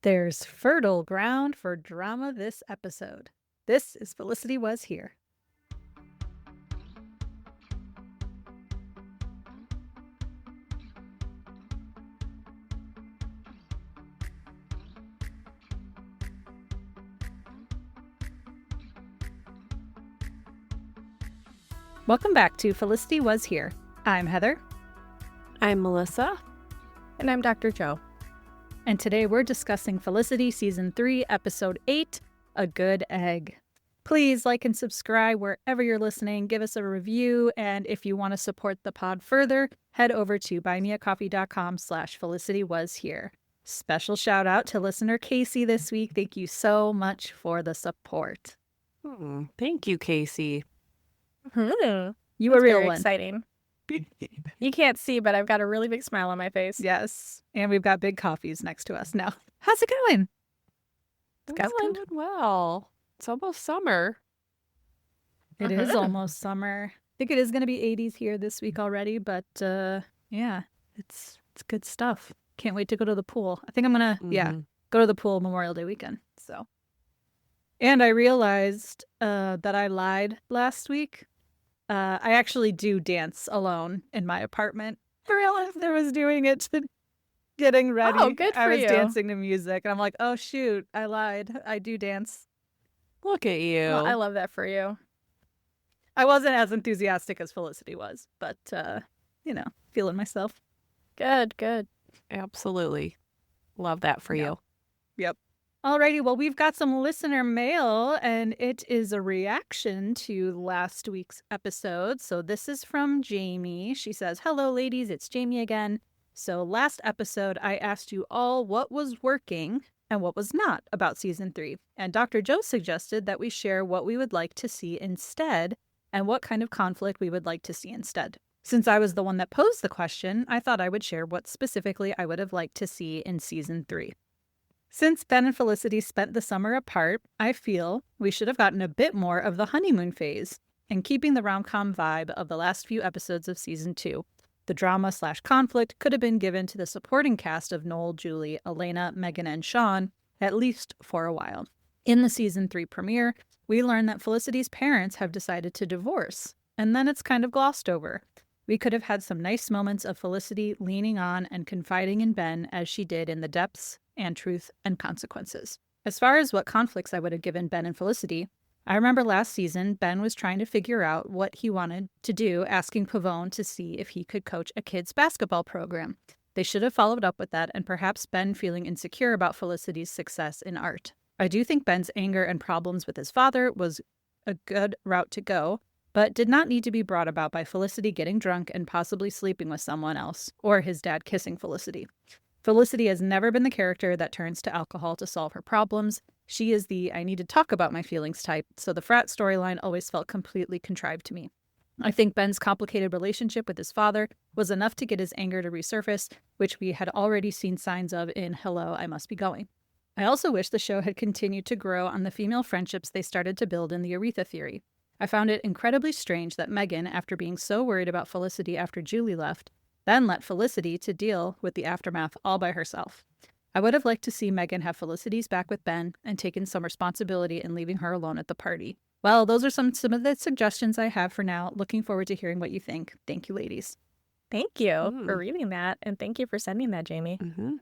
There's fertile ground for drama this episode. This is Felicity Was Here. Welcome back to Felicity Was Here. I'm Heather. I'm Melissa. And I'm Dr. Joe. And today we're discussing Felicity Season 3, Episode 8, A Good Egg. Please like and subscribe wherever you're listening. Give us a review. And if you want to support the pod further, head over to buymeacoffee.com/FelicityWasHere. Special shout out to listener Casey this week. Thank you so much for the support. Thank you, Casey. You a real very one. Exciting. You can't see, but I've got a really big smile on my face. Yes. And we've got big coffees next to us now. How's it going? It's going well. It's almost summer. It is almost summer. I think it is going to be 80s here this week already, but yeah, it's good stuff. Can't wait to go to the pool. I think I'm going to, go to the pool Memorial Day weekend. So, and I realized that I lied last week. I actually do dance alone in my apartment. I realized I was doing it to getting ready. Oh, good for I was you. dancing to music, and I'm like, oh, shoot, I lied. I do dance. Look at you. Well, I love that for you. I wasn't as enthusiastic as Felicity was, but, feeling myself. Good. Absolutely. Love that for you. Yep. Alrighty, well, we've got some listener mail, and it is a reaction to last week's episode. So this is from Jamie. She says, "Hello, ladies, it's Jamie again. So last episode, I asked you all what was working and what was not about Season 3. And Dr. Joe suggested that we share what we would like to see instead and what kind of conflict we would like to see instead. Since I was the one that posed the question, I thought I would share what specifically I would have liked to see in Season 3. Since Ben and Felicity spent the summer apart, I feel we should have gotten a bit more of the honeymoon phase and keeping the rom-com vibe of the last few episodes of Season 2. The drama/conflict could have been given to the supporting cast of Noel, Julie, Elena, Megan, and Sean, at least for a while. In the Season 3 premiere, we learn that Felicity's parents have decided to divorce, and then it's kind of glossed over. We could have had some nice moments of Felicity leaning on and confiding in Ben as she did in The Depths and Truth and Consequences. As far as what conflicts I would have given Ben and Felicity, I remember last season Ben was trying to figure out what he wanted to do, asking Pavone to see if he could coach a kids' basketball program. They should have followed up with that, and perhaps Ben feeling insecure about Felicity's success in art. I do think Ben's anger and problems with his father was a good route to go, but did not need to be brought about by Felicity getting drunk and possibly sleeping with someone else, or his dad kissing Felicity. Felicity has never been the character that turns to alcohol to solve her problems. She is the I need to talk about my feelings type, so the frat storyline always felt completely contrived to me. I think Ben's complicated relationship with his father was enough to get his anger to resurface, which we had already seen signs of in Hello, I Must Be Going. I also wish the show had continued to grow on the female friendships they started to build in the Aretha theory. I found it incredibly strange that Megan, after being so worried about Felicity after Julie left, then let Felicity to deal with the aftermath all by herself. I would have liked to see Megan have Felicity's back with Ben and taken some responsibility in leaving her alone at the party. Well, those are some of the suggestions I have for now. Looking forward to hearing what you think. Thank you, ladies. Thank you for reading that, and thank you for sending that, Jamie. Mm-hmm.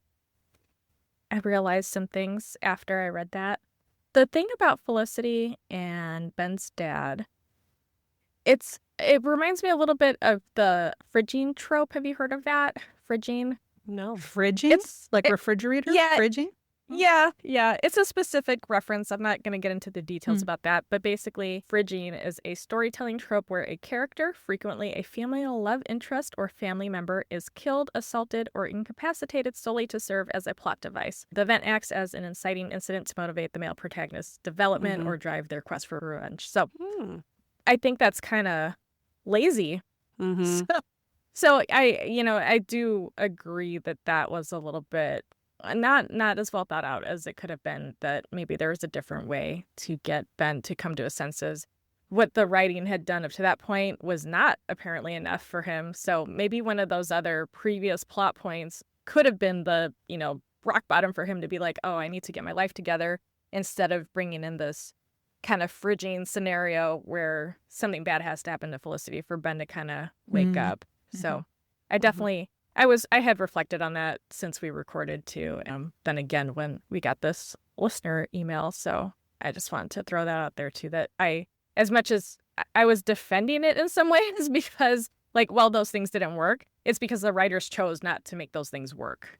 I realized some things after I read that. The thing about Felicity and Ben's dad, it reminds me a little bit of the fridging trope. Have you heard of that? Fridging? No. Fridging? It's refrigerator? yeah. Fridging? Yeah. It's a specific reference. I'm not going to get into the details about that, but basically, fridging is a storytelling trope where a character, frequently a female love interest or family member, is killed, assaulted, or incapacitated solely to serve as a plot device. The event acts as an inciting incident to motivate the male protagonist's development or drive their quest for revenge. So I think that's kind of lazy. So I do agree that was a little bit not as well thought out as it could have been, that maybe there was a different way to get Ben to come to his senses. What the writing had done up to that point was not apparently enough for him. So maybe one of those other previous plot points could have been the, rock bottom for him to be like, oh, I need to get my life together, instead of bringing in this kind of frigid scenario where something bad has to happen to Felicity for Ben to kind of wake up. So I definitely, I had reflected on that since we recorded too. And then again, when we got this listener email. So I just wanted to throw that out there too, that as much as I was defending it in some ways because like, well, those things didn't work, it's because the writers chose not to make those things work.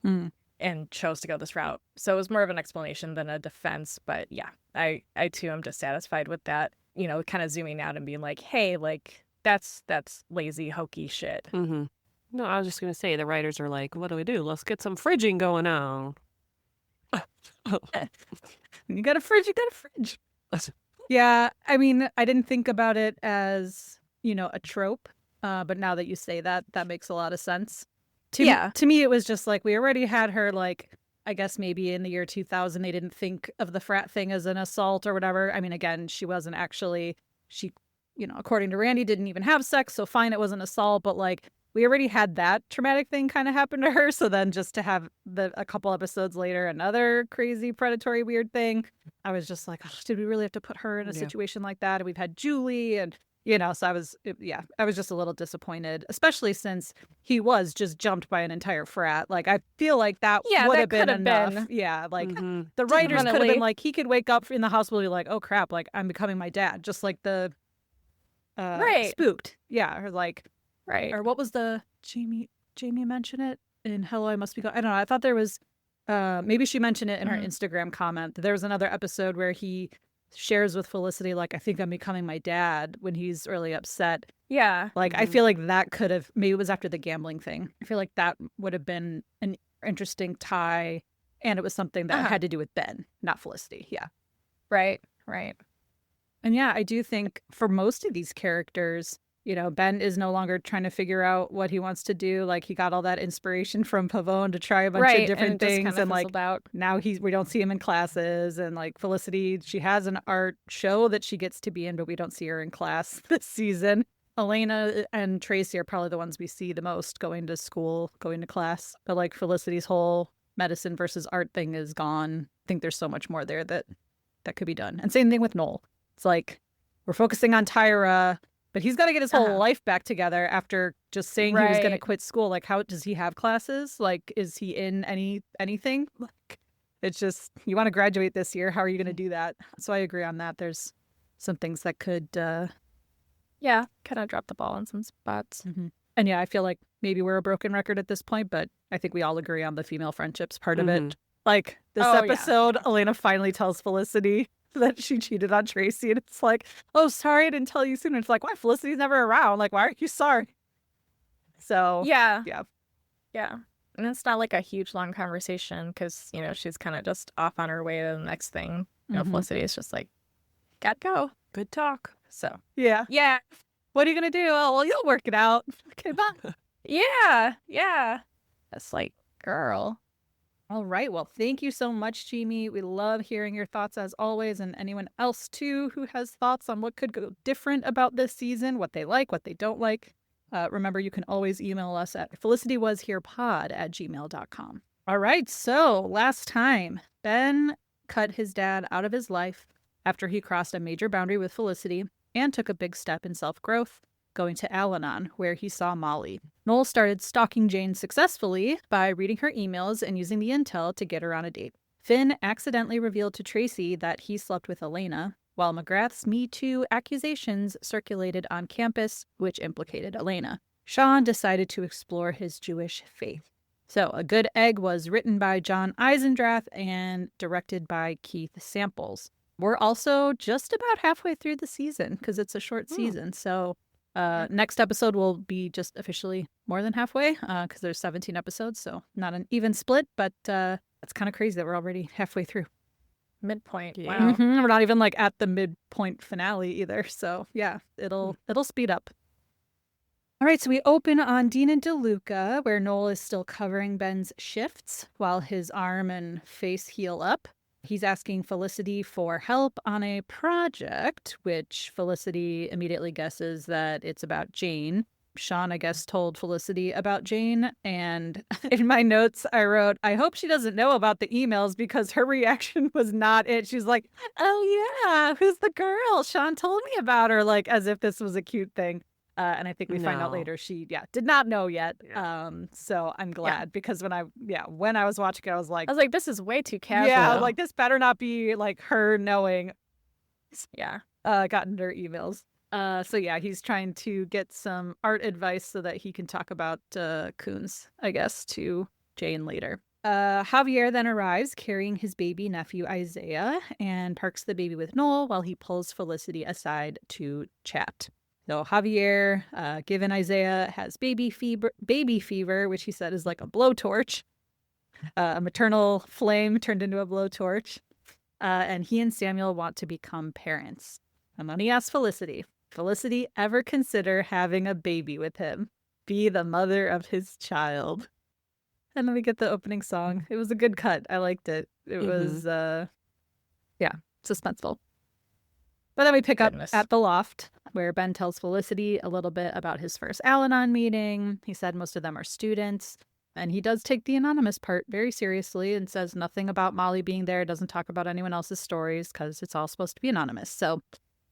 And chose to go this route. So it was more of an explanation than a defense. But yeah, I too am dissatisfied with that, you know, kind of zooming out and being like, hey, like, that's lazy, hokey shit. No, I was just going to say, the writers are like, what do? Let's get some fridging going on. You got a fridge, Yeah, I mean, I didn't think about it as, you know, a trope. But now that you say that, that makes a lot of sense. To me, it was just like we already had her, like, I guess maybe in the year 2000, they didn't think of the frat thing as an assault or whatever. I mean, again, she wasn't actually, you know, according to Randy, didn't even have sex. So fine, it wasn't assault. But like we already had that traumatic thing kind of happen to her. So then just to have a couple episodes later, another crazy predatory weird thing, I was just like, oh, did we really have to put her in a situation like that? And we've had Julie and... You know, so I was just a little disappointed, especially since he was just jumped by an entire frat. Like, I feel like that would have been enough. Yeah, like the writers could have been like, he could wake up in the hospital and be like, oh crap, like I'm becoming my dad, just like the Spooked. Yeah, or like, or what was the Jamie mentioned it in Hello, I Must Be Gone. I don't know. I thought there was maybe she mentioned it in her Instagram comment. There was another episode where he shares with Felicity, like, I think I'm becoming my dad, when he's really upset. Yeah. Like, I feel like that could have, maybe it was after the gambling thing. I feel like that would have been an interesting tie. And it was something that had to do with Ben, not Felicity. Yeah. Right. And yeah, I do think for most of these characters, you know, Ben is no longer trying to figure out what he wants to do. Like, he got all that inspiration from Pavone to try a bunch of different things. And like, now we don't see him in classes. And like Felicity, she has an art show that she gets to be in, but we don't see her in class this season. Elena and Tracy are probably the ones we see the most going to school, going to class. But like Felicity's whole medicine versus art thing is gone. I think there's so much more there that could be done. And same thing with Noel. It's like, we're focusing on Tyra, but he's got to get his whole life back together after just saying he was going to quit school. Like, how does he have classes? Like, is he in anything? Like, it's just, you want to graduate this year. How are you going to do that? So I agree on that. There's some things that could, kind of drop the ball in some spots. And yeah, I feel like maybe we're a broken record at this point, but I think we all agree on the female friendships part of it. Like, this episode, Elena finally tells Felicity that she cheated on Tracy, and it's like, oh, sorry, I didn't tell you sooner. It's like, why? Felicity's never around. Like, why aren't you sorry? So yeah, and it's not like a huge long conversation because, you know, she's kind of just off on her way to the next thing. You know, Felicity is just like, gotta go, good talk. So yeah, what are you gonna do? Oh, well, you'll work it out. Okay, bye. yeah, that's like, girl. All right. Well, thank you so much, Jamie. We love hearing your thoughts as always, and anyone else too who has thoughts on what could go different about this season, what they like, what they don't like. Remember, you can always email us at felicitywasherepod@gmail.com. All right. So last time, Ben cut his dad out of his life after he crossed a major boundary with Felicity and took a big step in self-growth, going to Al-Anon, where he saw Molly. Noel started stalking Jane successfully by reading her emails and using the intel to get her on a date. Finn accidentally revealed to Tracy that he slept with Elena, while McGrath's Me Too accusations circulated on campus, which implicated Elena. Sean decided to explore his Jewish faith. So, A Good Egg was written by John Eisendrath and directed by Keith Samples. We're also just about halfway through the season because it's a short season, so... next episode will be just officially more than halfway because there's 17 episodes, so not an even split, but it's kind of crazy that we're already halfway through. Midpoint. Yeah. Wow. We're not even like at the midpoint finale either, so yeah, it'll speed up. All right, so we open on Dean and DeLuca, where Noel is still covering Ben's shifts while his arm and face heal up. He's asking Felicity for help on a project, which Felicity immediately guesses that it's about Jane. Sean, I guess, told Felicity about Jane. And in my notes, I wrote, I hope she doesn't know about the emails because her reaction was not it. She's like, oh, yeah, who's the girl? Sean told me about her, like as if this was a cute thing. And I think we find out No. later she, did not know yet. Yeah. So I'm glad because when I was watching it, I was like, this is way too casual. yeah, like this better not be like her knowing. Yeah. Gotten her emails. So yeah, he's trying to get some art advice so that he can talk about Coons, I guess, to Jane later. Javier then arrives carrying his baby nephew Isaiah and parks the baby with Noel while he pulls Felicity aside to chat. So Javier, given Isaiah has baby fever, which he said is like a blowtorch, a maternal flame turned into a blowtorch, and he and Samuel want to become parents. And then he asks Felicity ever consider having a baby with him? Be the mother of his child. And then we get the opening song. It was a good cut. I liked it. It was, suspenseful. But then we pick up at the loft where Ben tells Felicity a little bit about his first Al-Anon meeting. He said most of them are students. And he does take the anonymous part very seriously and says nothing about Molly being there, doesn't talk about anyone else's stories because it's all supposed to be anonymous. So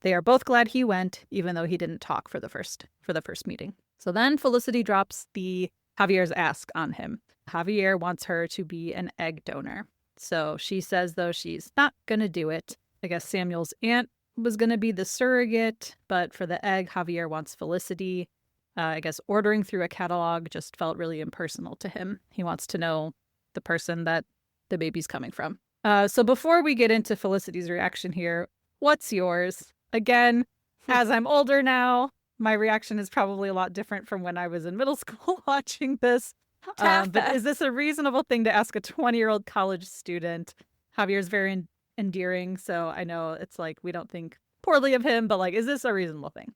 they are both glad he went, even though he didn't talk for the first meeting. So then Felicity drops the Javier's ask on him. Javier wants her to be an egg donor. So she says, though, she's not going to do it. I guess Samuel's aunt was going to be the surrogate, but for the egg, Javier wants Felicity. I guess ordering through a catalog just felt really impersonal to him. He wants to know the person that the baby's coming from. So before we get into Felicity's reaction here, what's yours? Again, as I'm older now, my reaction is probably a lot different from when I was in middle school watching this. But is this a reasonable thing to ask a 20-year-old college student? Javier's very endearing, so I know it's like we don't think poorly of him, but like, is this a reasonable thing?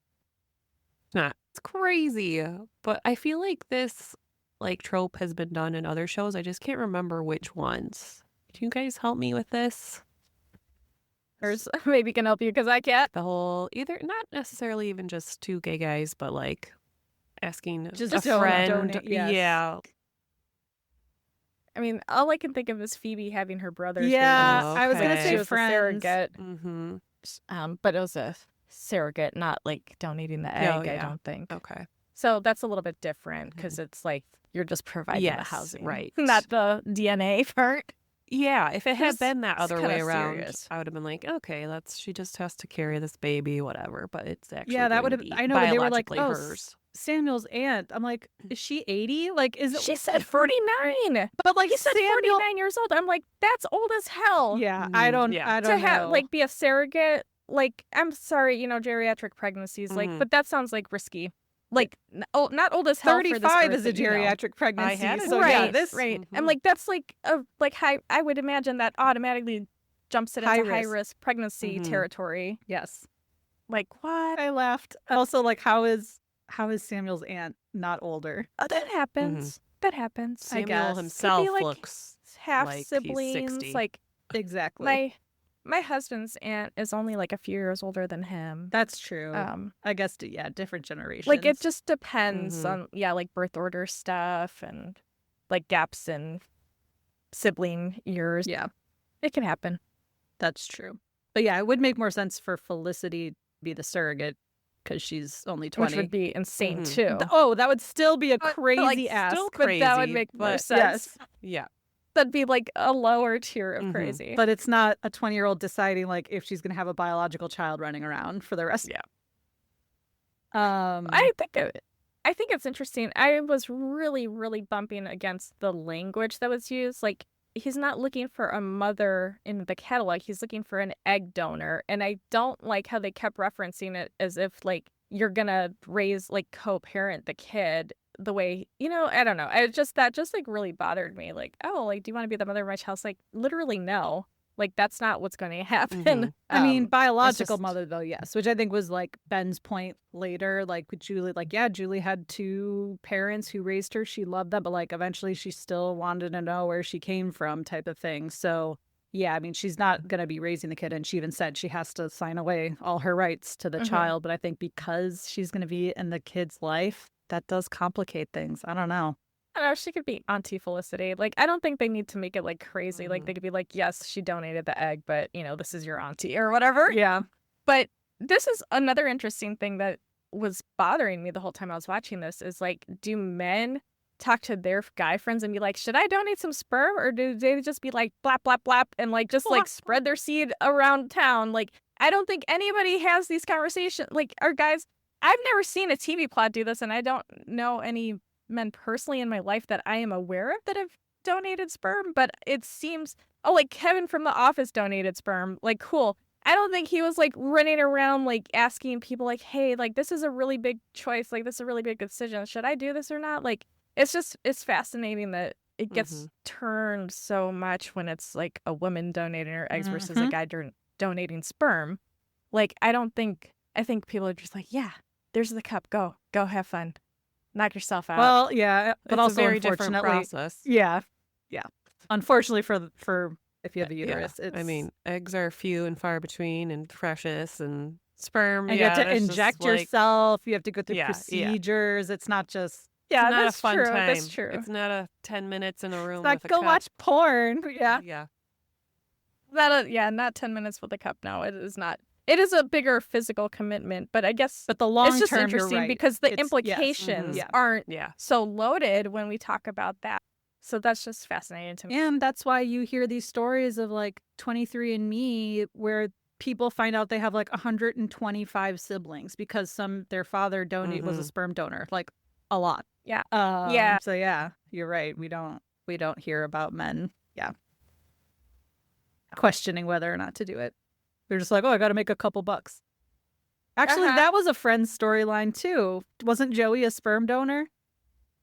Nah, it's crazy. But I feel like this like trope has been done in other shows. I just can't remember which ones. Can you guys help me with this? Or maybe can help you because I can't. The whole either not necessarily even just two gay guys, but like asking Just a friend. donate, yes. Yeah. I mean, all I can think of is Phoebe having her brother's Yeah, baby. I was gonna Okay. say She was a friends. surrogate, Mm-hmm. but it was a surrogate, not like donating the egg. Oh, yeah. I don't think. Okay. So that's a little bit different because it's like you're just providing the Yes, housing, right. Not the DNA part. Yeah, if it had Just- been that it's other way kinda around, serious. I would have been like, okay, she just has to carry this baby, whatever. But it's actually Yeah, that going would to have. be I know when they were like, biologically "Oh, hers. Samuel's aunt." I'm like, is she 80? Like, is it? She said 49. But like, He said Samuel. 49 years old. I'm like, that's old as hell. Yeah, I don't. Yeah. I To don't have know. like be a surrogate. Like, I'm sorry, geriatric pregnancies. Like, Mhm. but that sounds like risky. Like, not old as hell. for this 35 earth is a that you know. geriatric pregnancy. had it So right, yeah, this right. Mhm. And like that's like a high. I would imagine that automatically jumps it High into high risk. risk pregnancy Mhm. territory. Yes, Like what? I laughed. Also, like, how is Samuel's aunt not older? That happens. That happens. I Samuel guess. himself Could be, like, looks Half like he's siblings. 60. Like Exactly. my husband's aunt is only like a few years older than him. That's true. Um, I guess. Yeah, different generations. like it just depends Mhm. on like birth order stuff and like gaps in sibling years. Yeah, It can happen. that's true. But yeah, it would make more sense for Felicity to be the surrogate because she's only 20. Which would be insane Mhm. too. Oh, that would still be a But, crazy like, ask. still But that would crazy, make more but- sense. Yes. Yeah. That'd be like a lower tier of Mhm. crazy. But it's not a 20-year-old deciding like if she's going to have a biological child running around for the rest. Yeah. I think it's interesting. I was really, really bumping against the language that was used. Like, he's not looking for a mother in the catalog. He's looking for an egg donor. And I don't like how they kept referencing it as if, like, you're going to raise, like, co-parent the kid the way, I don't know. That just, like, really bothered me. Like, oh, like, do you want to be the mother of my child? It's like, literally, no. Like, that's not what's going to happen. Mhm. I mean, biological just- mother, though, yes, which I think was like Ben's point later. Like with Julie, like, yeah, Julie had two parents who raised her. She loved them, but like eventually she still wanted to know where she came from, type of thing. So, yeah, I mean, she's not going to be raising the kid. And she even said she has to sign away all her rights to the Mhm. child. But I think because she's going to be in the kid's life, that does complicate things. I don't know. I don't know, she could be Auntie Felicity. Like, I don't think they need to make it like crazy. Like, they could be like, yes, she donated the egg, but this is your auntie or whatever. Yeah. But this is another interesting thing that was bothering me the whole time I was watching this is like, do men talk to their guy friends and be like, should I donate some sperm? Or do they just be like, blap, blap, blap, and like, just like spread their seed around town? Like, I don't think anybody has these conversations. Like, our guys, I've never seen a TV plot do this, and I don't know any men personally in my life that I am aware of that have donated sperm, but it seems, like Kevin from The Office donated sperm. Like, cool. I don't think he was like running around like asking people like, hey, like this is a really big choice, like this is a really big decision, should I do this or not? Like, it's fascinating that it gets turned so much when it's like a woman donating her eggs versus a guy donating sperm. Like, I think people are just like, yeah, there's the cup, go have fun, knock yourself out. Well, yeah, but It's also a very different unfortunately, process. yeah. Unfortunately for if you have a uterus, I mean, eggs are few and far between and precious, and sperm. and you have to inject yourself. You have to go through Yeah, yeah. procedures. It's not just. Yeah, it's not that's a fun true. time. That's true. It's not a 10 minutes in a room. It's like, with a go cup. watch porn. Yeah. Yeah. Not 10 minutes with a cup. No, it is not. It is a bigger physical commitment, but I guess But the long it's just term, interesting you're right. because the Yes. implications Yeah. aren't Yeah. so loaded when we talk about that. So that's just fascinating to me. And that's why you hear these stories of like 23andMe where people find out they have like 125 siblings because their father was a sperm donor, like a lot. Yeah. Yeah. So yeah, you're right. We don't hear about men. Yeah. Questioning whether or not to do it. They're just like, oh, I got to make a couple bucks. Actually, that was a friend's storyline too. Wasn't Joey a sperm donor?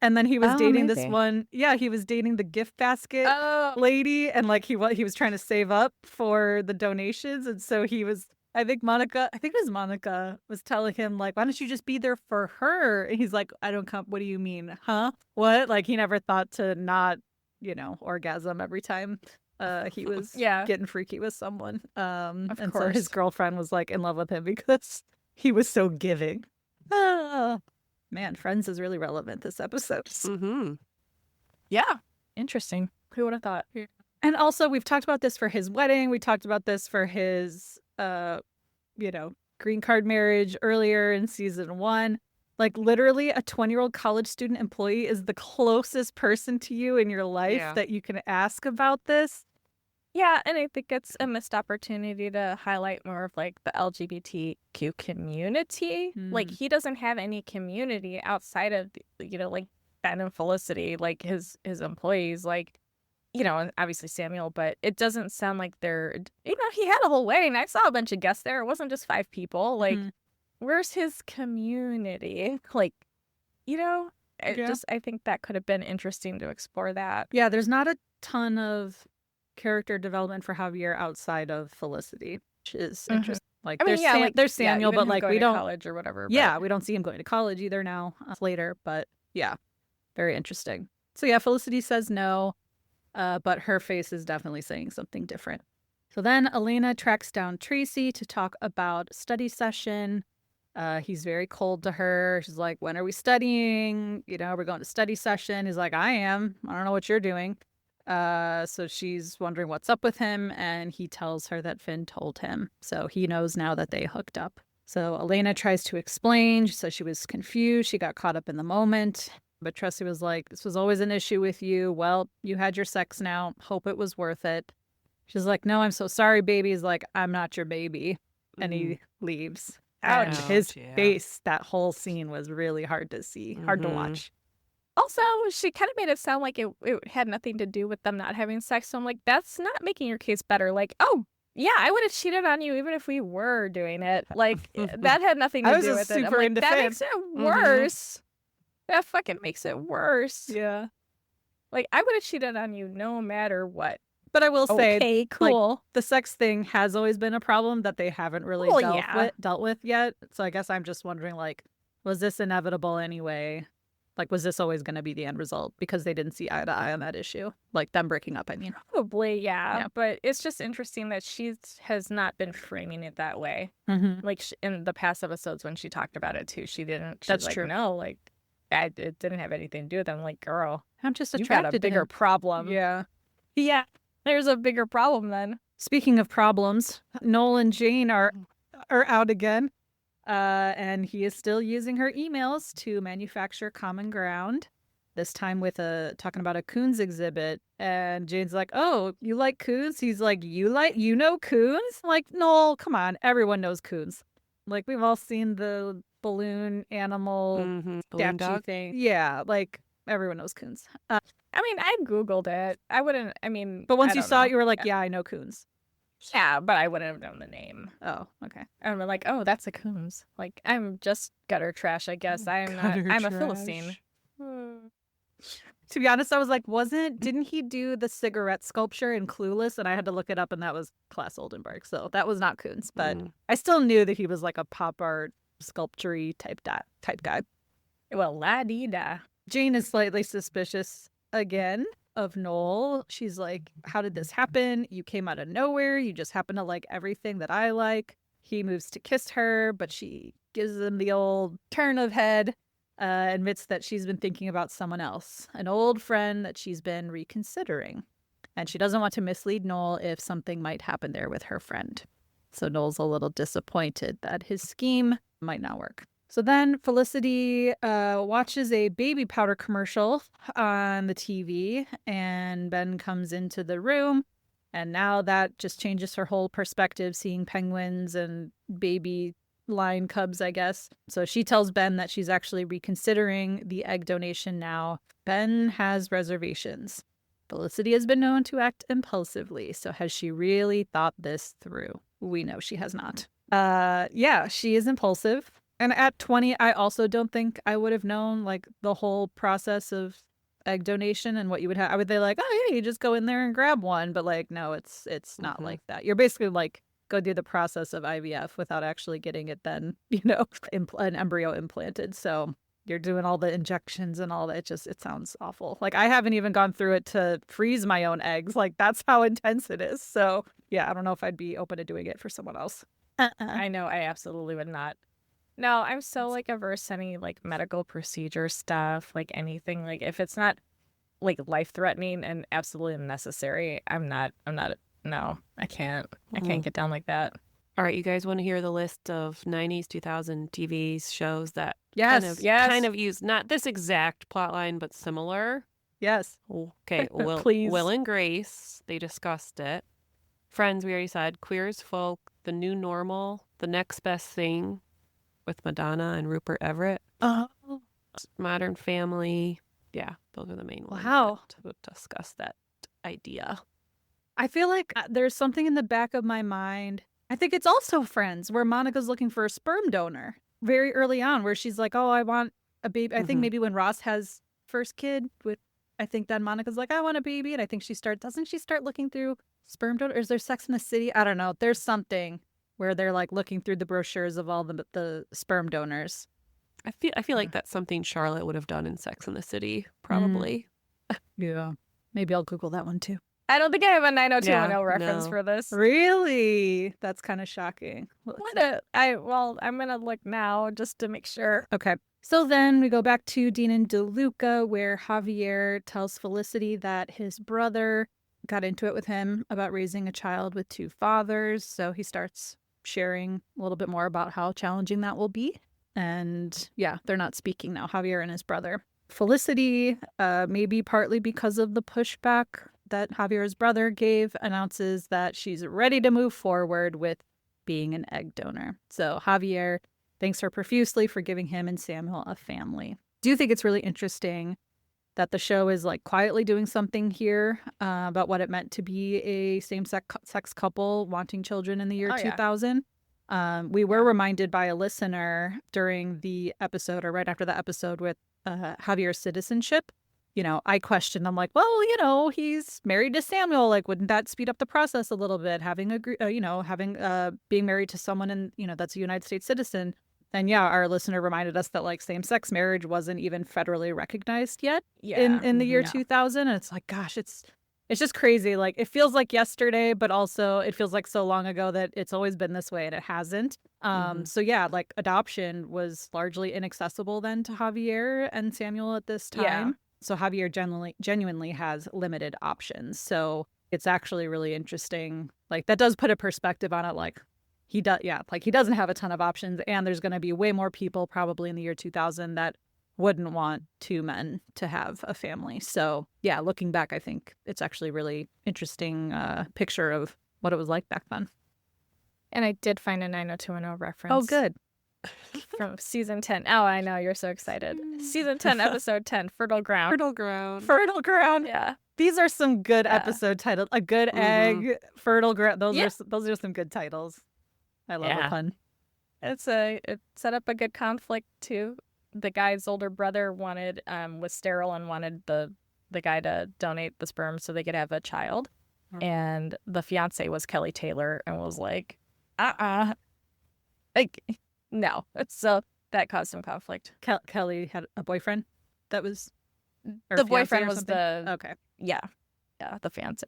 And then he was dating this one. Yeah, he was dating the gift basket lady, and like he was trying to save up for the donations, and so he was. I think it was Monica was telling him like, why don't you just be there for her? And he's like, I don't come. What do you mean? Huh? What? Like he never thought to not, orgasm every time he was getting freaky with someone. And so his girlfriend was like in love with him because he was so giving. Man, Friends is really relevant this episode. Yeah. Interesting. Who would have thought? And also, we've talked about this for his wedding. We talked about this for his, green card marriage earlier in season 1. Like, literally, a 20-year-old college student employee is the closest person to you in your life that you can ask about this. Yeah, and I think it's a missed opportunity to highlight more of like the LGBTQ community. Like, he doesn't have any community outside of like Ben and Felicity, like his employees, like and obviously Samuel. But it doesn't sound like they're he had a whole wedding. I saw a bunch of guests there. It wasn't just 5 people. Like, where's his community? Like, I think that could have been interesting to explore that. Yeah, there's not a ton of character development for Javier outside of Felicity, which is interesting. Like, there's Samuel, but like we don't college or whatever. Yeah, we don't see him going to college either now later. But yeah, very interesting. So yeah, Felicity says no, but her face is definitely saying something different. So then Elena tracks down Tracy to talk about study session. He's very cold to her. She's like, when are we studying? We're going to study session. He's like, I am. I don't know what you're doing. So she's wondering what's up with him, and he tells her that Finn told him. So he knows now that they hooked up. So Elena tries to explain. She says she was confused. She got caught up in the moment. But Tracy was like, this was always an issue with you. Well, you had your sex now. Hope it was worth it. She's like, no, I'm so sorry, baby. He's like, I'm not your baby. And he leaves. Ouch. And his face, that whole scene was really hard to see, hard to watch. Also, she kind of made it sound like it had nothing to do with them not having sex. So I'm like, that's not making your case better. Like, oh, yeah, I would have cheated on you even if we were doing it. Like, that had nothing to do with it. I'm like, that makes it worse. That fucking makes it worse. Yeah. Like, I would have cheated on you no matter what. But I will say, okay, cool. Like, the sex thing has always been a problem that they haven't really dealt with yet. So I guess I'm just wondering, like, was this inevitable anyway? Like, was this always going to be the end result? Because they didn't see eye to eye on that issue. Like, them breaking up, I mean. Probably, yeah. But it's just interesting that she has not been framing it that way. Like, in the past episodes when she talked about it, too, she didn't. That's true. No, like, It didn't have anything to do with it. I'm like, girl, I'm just you've got a attracted to bigger him. problem. Yeah. Yeah, there's a bigger problem then. Speaking of problems, Noel and Jane are out again. And he is still using her emails to manufacture common ground. This time with talking about a coons exhibit. And Jane's like, "Oh, you like coons?" He's like, you know coons?" Like, Noel, come on, everyone knows coons. Like, we've all seen the balloon animal Balloon statue dog. thing. Yeah, like everyone knows coons. I mean, I Googled it. I wouldn't, I mean, But once I you don't saw know. it, you were like, "Yeah, I know coons." Yeah, but I wouldn't have known the name. Oh, okay. I'm like, oh, that's a coons. Like, I'm just gutter trash, I guess. I'm a Philistine. To be honest, I was like, didn't he do the cigarette sculpture in Clueless? And I had to look it up, and that was Claes Oldenburg. So that was not Coons, but I still knew that he was like a pop art sculpture-y type guy. Well, la-dee-da. Jane is slightly suspicious again of Noel. She's like, "How did this happen? You came out of nowhere. You just happen to like everything that I like." He moves to kiss her, but she gives him the old turn of head. Admits that she's been thinking about someone else, an old friend that she's been reconsidering. And she doesn't want to mislead Noel if something might happen there with her friend. So Noel's a little disappointed that his scheme might not work. So then Felicity watches a baby powder commercial on the TV, and Ben comes into the room. And now that just changes her whole perspective, seeing penguins and baby lion cubs, I guess. So she tells Ben that she's actually reconsidering the egg donation now. Ben has reservations. Felicity has been known to act impulsively, so has she really thought this through? We know she has not. Yeah, she is impulsive. And at 20, I also don't think I would have known like the whole process of egg donation and what you would have. I would be like, "Oh yeah, you just go in there and grab one," but like, no, it's not like that. You're basically like go do the process of IVF without actually getting it then, an embryo implanted. So you're doing all the injections and all that. It sounds awful. Like I haven't even gone through it to freeze my own eggs. Like that's how intense it is. So yeah, I don't know if I'd be open to doing it for someone else. I know, I absolutely would not. No, I'm so like averse to any like medical procedure stuff, like anything. Like if it's not like life threatening and absolutely unnecessary, I'm not. No, I can't. I can't get down like that. All right, you guys want to hear the list of 90s, 2000 TV shows that Yes. kind of use not this exact plotline, but similar? Yes. Okay, Please. Will and Grace, they discussed it. Friends, we already said. Queer as Folk, The New Normal, The Next Best Thing with Madonna and Rupert Everett. Oh. Modern Family. Yeah, those are the main ones. Wow. To discuss that idea. I feel like there's something in the back of my mind. I think it's also Friends, where Monica's looking for a sperm donor very early on, where she's like, "Oh, I want a baby." I think maybe when Ross has first kid with, I think then Monica's like, "I want a baby," and I think doesn't she start looking through sperm donors? Or is there Sex in the City? I don't know. There's something where they're like looking through the brochures of all the sperm donors. I feel like that's something Charlotte would have done in Sex and the City, probably. Yeah. Maybe I'll Google that one too. I don't think I have a 90210 reference no. for this. Really? That's kind of shocking. I'm gonna look now just to make sure. Okay. So then we go back to Dean and DeLuca, where Javier tells Felicity that his brother got into it with him about raising a child with two fathers. So he starts sharing a little bit more about how challenging that will be. And yeah, they're not speaking now, Javier and his brother. Felicity, maybe partly because of the pushback that Javier's brother gave, announces that she's ready to move forward with being an egg donor. So Javier thanks her profusely for giving him and Samuel a family. Do you think it's really interesting that the show is like quietly doing something here about what it meant to be a same-sex couple wanting children in the year 2000? We were reminded by a listener during the episode or right after the episode with Javier's citizenship. I questioned, I'm like, well, he's married to Samuel. Like, wouldn't that speed up the process a little bit? Being married to someone that's a United States citizen. And yeah, our listener reminded us that like same-sex marriage wasn't even federally recognized yet in the year 2000. And it's like, gosh, it's It's just crazy. Like, it feels like yesterday, but also it feels like so long ago that it's always been this way and it hasn't. So yeah, like adoption was largely inaccessible then to Javier and Samuel at this time. Yeah. So Javier genuinely has limited options. So it's actually really interesting. Like, that does put a perspective on it. Like, he doesn't have a ton of options, and there's going to be way more people probably in the year 2000 that wouldn't want two men to have a family. So yeah, looking back, I think it's actually really interesting picture of what it was like back then. And I did find a 90210 reference. Oh, good. From season 10. Oh, I know. You're so excited. Season 10, episode 10, Fertile Ground. Fertile ground. Fertile ground. Yeah. These are some good episode titles. A good egg, fertile ground. Those are some good titles. I love a pun. It set up a good conflict too. The guy's older brother was sterile and wanted the guy to donate the sperm so they could have a child. And the fiance was Kelly Taylor and was like, like, no. So that caused some conflict. Kelly had a boyfriend that was The boyfriend was the the fiance.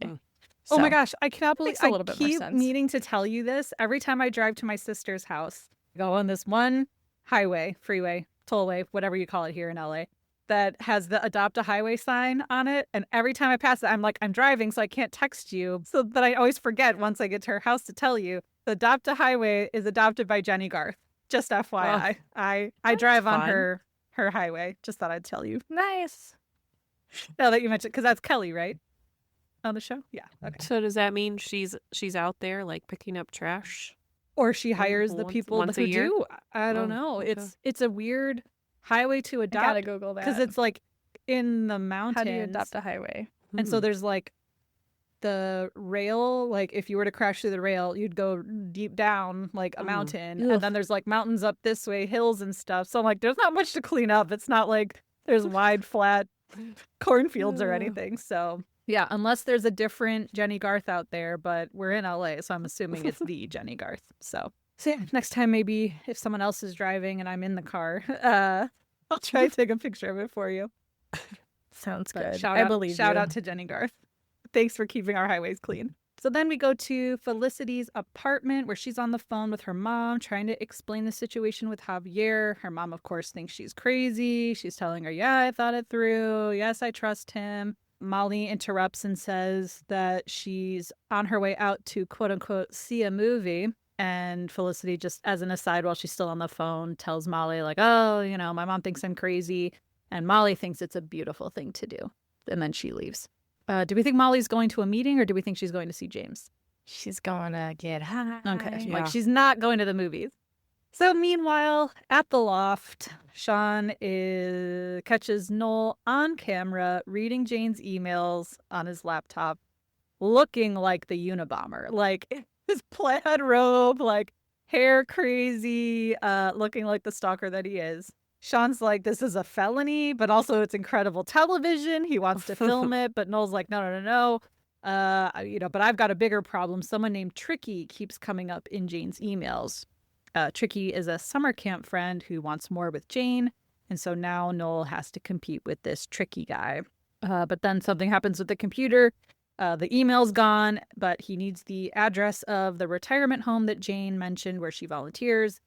Oh my gosh, I cannot believe a little bit more keep sense. needing to tell you this. Every time I drive to my sister's house, I go on this one highway, freeway, tollway, whatever you call it here in LA, that has the Adopt a Highway sign on it. And every time I pass it, I'm like, I'm driving, so I can't text you. So that I always forget once I get to her house to tell you. The Adopt a Highway is adopted by Jenny Garth. Just FYI. I drive on her highway. Just thought I'd tell you. Nice. Now that you mentioned, because that's Kelly, right? On the show? Yeah. Okay. So does that mean she's out there like picking up trash? Or she hires the people once who a year? do. I don't Oh, know. okay. It's a weird highway to I adopt. gotta Google that. Because it's like in the mountains. How do you adopt a highway? And so there's like the rail, like if you were to crash through the rail, you'd go deep down like a mountain. Ugh. And then there's like mountains up this way, hills and stuff. So like there's not much to clean up. It's not like there's wide, flat cornfields or anything. So yeah, unless there's a different Jenny Garth out there, but we're in LA, so I'm assuming it's the Jenny Garth. So yeah, next time maybe if someone else is driving and I'm in the car, I'll try to take a picture of it for you. Sounds But good. shout out to Jenny Garth. Thanks for keeping our highways clean. So then we go to Felicity's apartment where she's on the phone with her mom trying to explain the situation with Javier. Her mom, of course, thinks she's crazy. She's telling her, yeah, I thought it through. Yes, I trust him. Molly interrupts and says that she's on her way out to, quote unquote, see a movie. And Felicity, just as an aside while she's still on the phone, tells Molly, like, oh, you know, my mom thinks I'm crazy. And Molly thinks it's a beautiful thing to do. And then she leaves. Do we think Molly's going to a meeting or do we think she's going to see James? She's going to get high. Okay. Yeah. Like, she's not going to the movies. So meanwhile, at the loft, Sean catches Noel on camera reading Jane's emails on his laptop, looking like the Unabomber. Like, his plaid robe, like, hair crazy, looking like the stalker that he is. Sean's like, this is a felony, but also it's incredible television. He wants to film it, but Noel's like, no. But I've got a bigger problem. Someone named Tricky keeps coming up in Jane's emails. Tricky is a summer camp friend who wants more with Jane. And so now Noel has to compete with this Tricky guy. But then something happens with the computer. The email's gone, but he needs the address of the retirement home that Jane mentioned where she volunteers.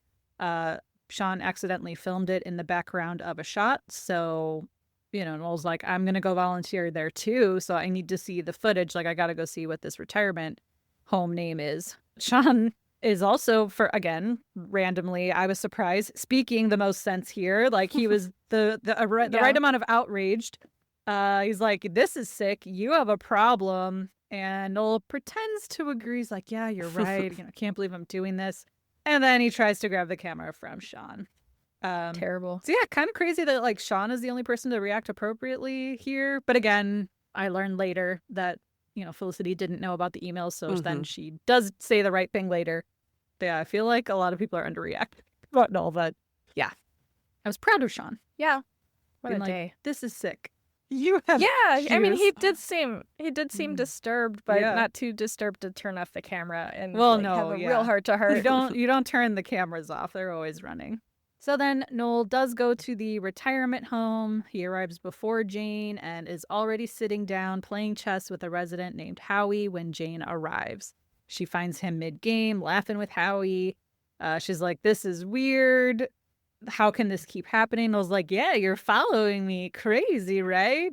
Sean accidentally filmed it in the background of a shot. So, Noel's like, I'm going to go volunteer there too. So I need to see the footage. Like, I got to go see what this retirement home name is. Sean is also, randomly, I was surprised, speaking the most sense here. Like, he was the right amount of outraged. He's like, this is sick. You have a problem. And Noel pretends to agree. He's like, yeah, you're right. I can't believe I'm doing this. And then he tries to grab the camera from Sean. Terrible. So yeah, kind of crazy that like Sean is the only person to react appropriately here. But again, I learned later that, Felicity didn't know about the emails. So then she does say the right thing later. But yeah, I feel like a lot of people are underreacting about Noel. But yeah, I was proud of Sean. Yeah. What Being a like, day. This is sick. You have I mean, he juice. did seem disturbed, but Yeah. not too disturbed to turn off the camera and Well, have a yeah. real heart to heart. You don't turn the cameras off. They're always running. So then Noel does go to the retirement home. He arrives before Jane and is already sitting down playing chess with a resident named Howie when Jane arrives. She finds him mid-game, laughing with Howie. She's like, this is weird. How can this keep happening? I was like, yeah, you're following me. Crazy, right?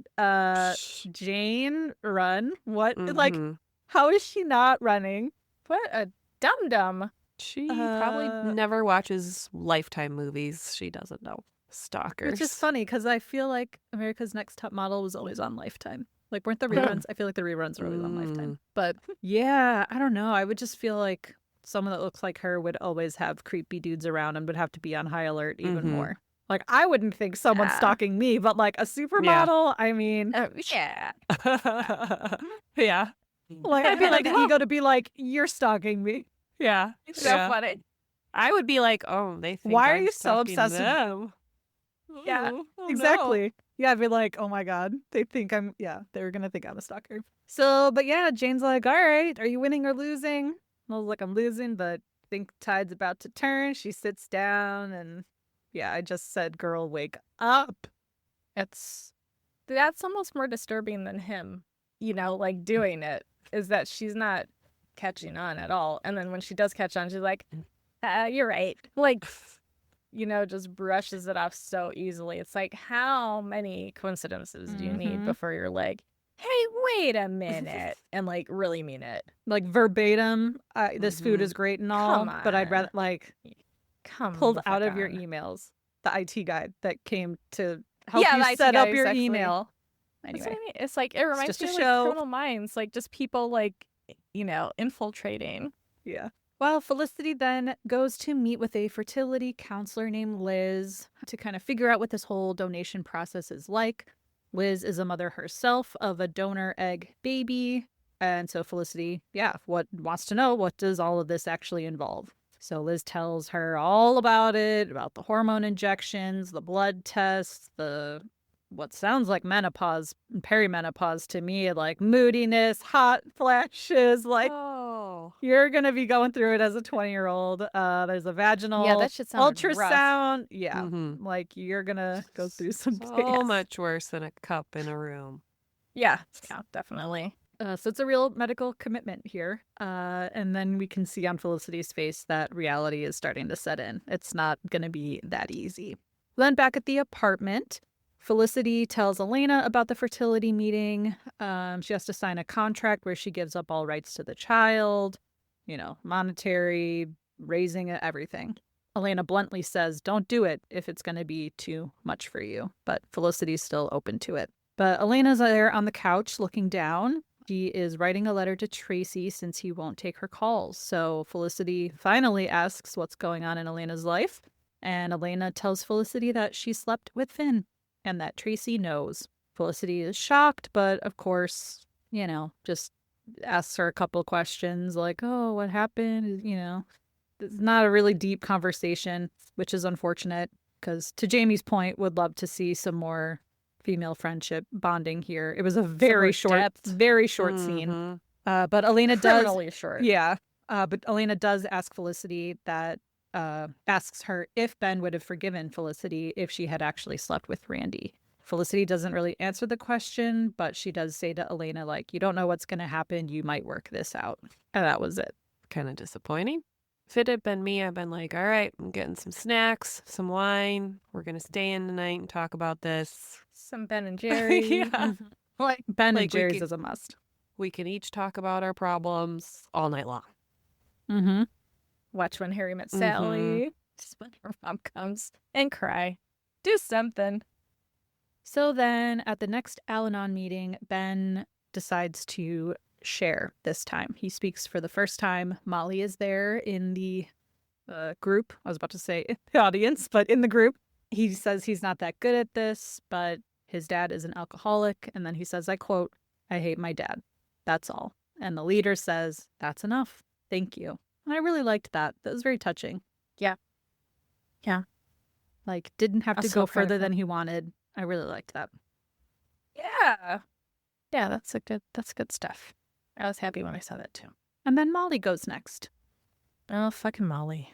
Jane, run. What? Like, Mhm. how is she not running? What a dum-dum. She probably never watches Lifetime movies. She doesn't know. Stalkers. Which is funny because I feel like America's Next Top Model was always on Lifetime. Like, weren't the reruns? I feel like the reruns were always on Lifetime. But yeah, I don't know. I would just feel like someone that looks like her would always have creepy dudes around and would have to be on high alert even more. Like, I wouldn't think someone's stalking me, but like a supermodel, I mean. Yeah. Yeah. Like, I'd be like the ego to be like, you're stalking me. Yeah. It's so funny. I would be like, oh, they think Why are I'm you so stalking obsessed with them? Yeah, Oh, exactly. Yeah, I'd be like, oh my God, they think they're going to think I'm a stalker. So, but yeah, Jane's like, all right, are you winning or losing? I was like, I'm losing, but I think tide's about to turn. She sits down and yeah, I just said, girl, wake up. That's almost more disturbing than him, like doing it, is that she's not catching on at all. And then when she does catch on, she's like, you're right. Like, just brushes it off so easily. It's like, how many coincidences do you need before you're like, hey, wait a minute, and like really mean it? Like verbatim, this food is great and all, Come but I'd rather on. like Come pulled the out fuck of your on. emails the IT guy that came to help Yeah, you the IT set guy, up your exactly. email. That's Anyway, what I mean. It's like, it reminds just me a of like show. Criminal Minds, like just people like, infiltrating. Yeah. Well, Felicity then goes to meet with a fertility counselor named Liz to kind of figure out what this whole donation process is like. Liz is a mother herself of a donor egg baby. And so Felicity, wants to know, what does all of this actually involve? So Liz tells her all about it, about the hormone injections, the blood tests, the what sounds like menopause and perimenopause to me, like moodiness, hot flashes, like you're going to be going through it as a 20-year-old. There's a vaginal that shit sounded rough. ultrasound. Yeah. Like you're going to go through some so much worse than a cup in a room. Yeah, definitely. So it's a real medical commitment here. And then we can see on Felicity's face that reality is starting to set in. It's not going to be that easy. Then back at the apartment, Felicity tells Elena about the fertility meeting. She has to sign a contract where she gives up all rights to the child, monetary, raising it, everything. Elena bluntly says, don't do it if it's going to be too much for you. But Felicity's still open to it. But Elena's there on the couch looking down. She is writing a letter to Tracy since he won't take her calls. So Felicity finally asks what's going on in Elena's life. And Elena tells Felicity that she slept with Finn and that Tracy knows. Felicity is shocked, but of course, just asks her a couple of questions like, oh, what happened? It's not a really deep conversation, which is unfortunate because to Jamie's point, would love to see some more female friendship bonding here. It was a very short scene. But Elena Criminally short. Yeah. But Elena does ask Felicity that asks her if Ben would have forgiven Felicity if she had actually slept with Randy. Felicity doesn't really answer the question, but she does say to Elena, like, you don't know what's going to happen. You might work this out. And that was it. Kind of disappointing. If it had been me, I'd been like, all right, I'm getting some snacks, some wine. We're going to stay in tonight and talk about this. Some Ben and Jerry. Yeah. Like Ben and Jerry's is a must. We can each talk about our problems all night long. Mm-hmm. Watch When Harry Met Sally. Just when her mom comes and cry. Do something. So then at the next Al-Anon meeting, Ben decides to share this time. He speaks for the first time. Molly is there in the group. I was about to say the audience, but in the group. He says he's not that good at this, but his dad is an alcoholic. And then he says, I quote, I hate my dad. That's all. And the leader says, that's enough. Thank you. And I really liked that. That was very touching. Yeah. Yeah. Like, didn't have to go further than he wanted. I really liked that. Yeah. Yeah, that's good stuff. I was happy when I saw that too. And then Molly goes next. Oh, fucking Molly.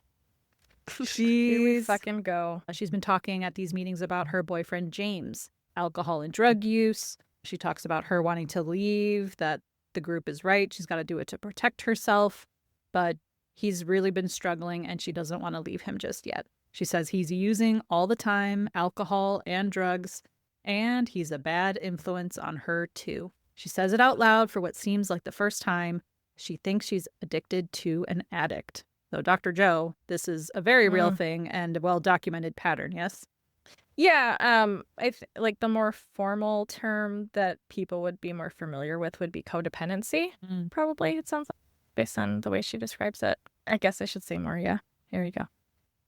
Here we She's fucking go. She's been talking at these meetings about her boyfriend, James, alcohol and drug use. She talks about her wanting to leave, that the group is right. She's got to do it to protect herself. But he's really been struggling and she doesn't want to leave him just yet. She says he's using all the time, alcohol and drugs, and he's a bad influence on her too. She says it out loud for what seems like the first time. She thinks she's addicted to an addict. So, Dr. Joe, this is a very real thing and a well-documented pattern, yes? Yeah, like the more formal term that people would be more familiar with would be codependency. Probably, it sounds like, based on the way she describes it. I guess I should say more, yeah. Here you go.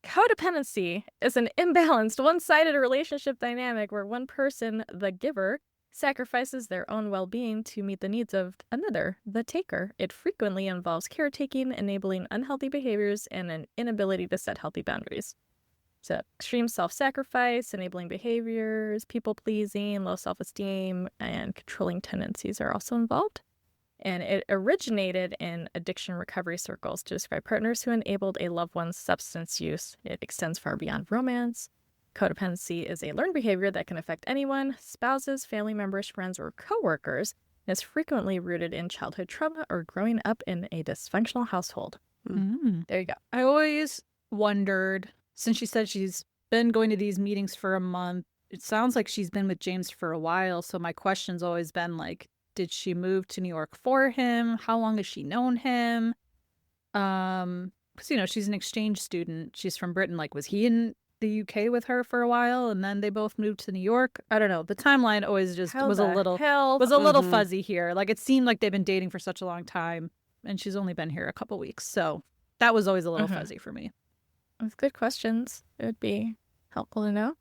Codependency is an imbalanced, one-sided relationship dynamic where one person, the giver, sacrifices their own well-being to meet the needs of another, the taker. It frequently involves caretaking, enabling unhealthy behaviors, and an inability to set healthy boundaries. So extreme self-sacrifice, enabling behaviors, people-pleasing, low self-esteem, and controlling tendencies are also involved. And it originated in addiction recovery circles to describe partners who enabled a loved one's substance use. It extends far beyond romance. Codependency is a learned behavior that can affect anyone, spouses, family members, friends, or coworkers, and is frequently rooted in childhood trauma or growing up in a dysfunctional household. There you go. I always wondered, since she said she's been going to these meetings for a month, it sounds like she's been with James for a while. So my question's always been like, did she move to New York for him? How long has she known him? Because, you know, she's an exchange student. She's from Britain. Like, was he in the UK with her for a while and then they both moved to New York? I don't know. The timeline always just was a little fuzzy here. Like, it seemed like they've been dating for such a long time and she's only been here a couple weeks. So that was always a little fuzzy for me. With good questions, it would be helpful to know.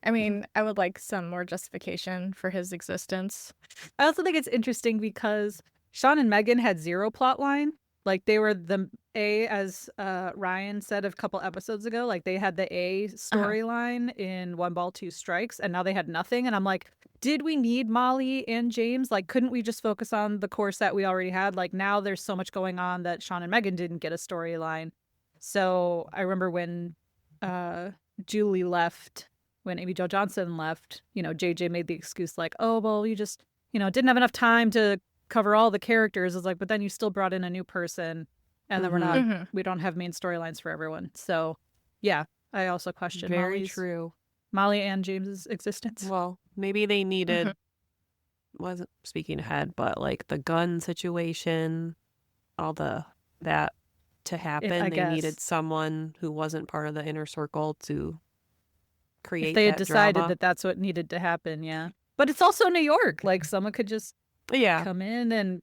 I mean, I would like some more justification for his existence. I also think it's interesting because Sean and Megan had zero plot line. Like, they were the A, as Ryan said a couple episodes ago, like they had the A storyline in One Ball, Two Strikes, and now they had nothing. And I'm like, did we need Molly and James? Like, couldn't we just focus on the core set we already had? Like, now there's so much going on that Sean and Megan didn't get a storyline. So I remember when Julie left, when Amy Jo Johnson left, you know, JJ made the excuse like, oh, well, you just, you know, didn't have enough time to cover all the characters. It's like, but then you still brought in a new person and then we don't have main storylines for everyone. So yeah, I also question Molly and James's existence. Well, maybe they needed, wasn't speaking ahead, but like the gun situation, all that to happen, they needed someone who wasn't part of the inner circle to create if they had that decided drama. that that's what needed to happen. Yeah. But it's also New York. Like, someone could just come in and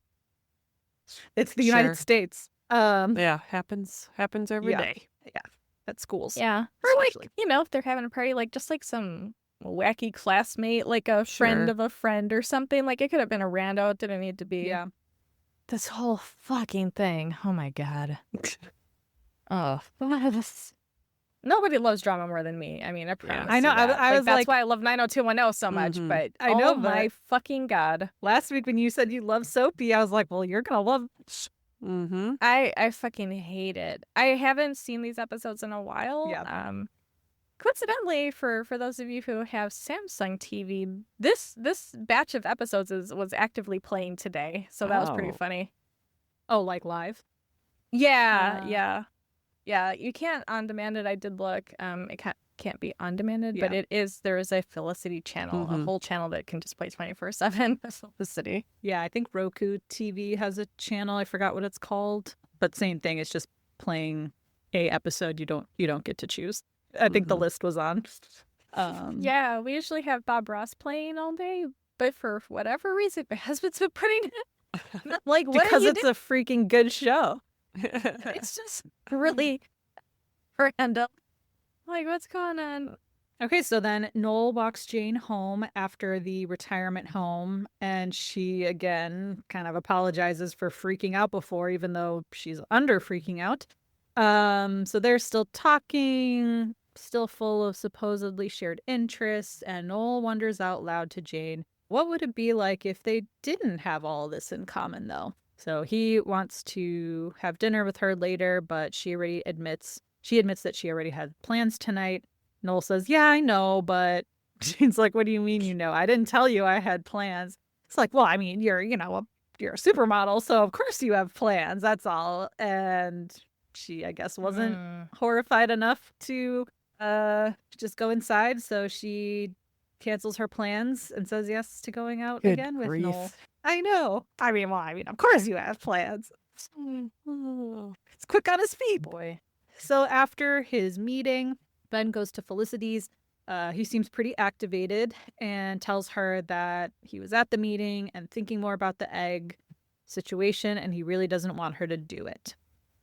it's the United States. Happens every day. Yeah. At schools. Yeah. Or like, you know, if they're having a party, like just like some wacky classmate, like a friend of a friend or something. Like, it could have been a rando. It didn't need to be. Yeah. This whole fucking thing. Oh my God. Oh, nobody loves drama more than me. I mean, I promise. I know. I was that's why I love 90210 so much. But I know, my fucking God. Last week when you said you love Soapy, I was like, well, you're gonna love. I fucking hate it. I haven't seen these episodes in a while. Yeah. Coincidentally, for those of you who have Samsung TV, this batch of episodes was actively playing today, so that was pretty funny. Oh, like live? Yeah. You can't on demand it. I did look. It can't be on demanded, but there is a Felicity channel, a whole channel that can just play 24/7. Felicity. Yeah, I think Roku TV has a channel. I forgot what it's called, but same thing. It's just playing a episode. You don't get to choose. I think the list was on. Yeah, we usually have Bob Ross playing all day, but for whatever reason, my husband's been putting it. Like, what? Because it's a freaking good show. It's just really random. Like, what's going on? Okay, so then Noel walks Jane home after the retirement home, and she again kind of apologizes for freaking out before, even though she's under freaking out. So they're still talking, still full of supposedly shared interests, and Noel wonders out loud to Jane, what would it be like if they didn't have all this in common, though? So he wants to have dinner with her later, but she already admits She admits that she already had plans tonight. Noel says, yeah, I know, but she's like, what do you mean you know? I didn't tell you I had plans. It's like, well, I mean, you're a supermodel, so of course you have plans. That's all. And she, I guess, wasn't horrified enough to just go inside. So she cancels her plans and says yes to going out again with Noel. I know. I mean, of course you have plans. It's quick on his feet. Boy. So after his meeting, Ben goes to Felicity's. He seems pretty activated and tells her that he was at the meeting and thinking more about the egg situation, and he really doesn't want her to do it.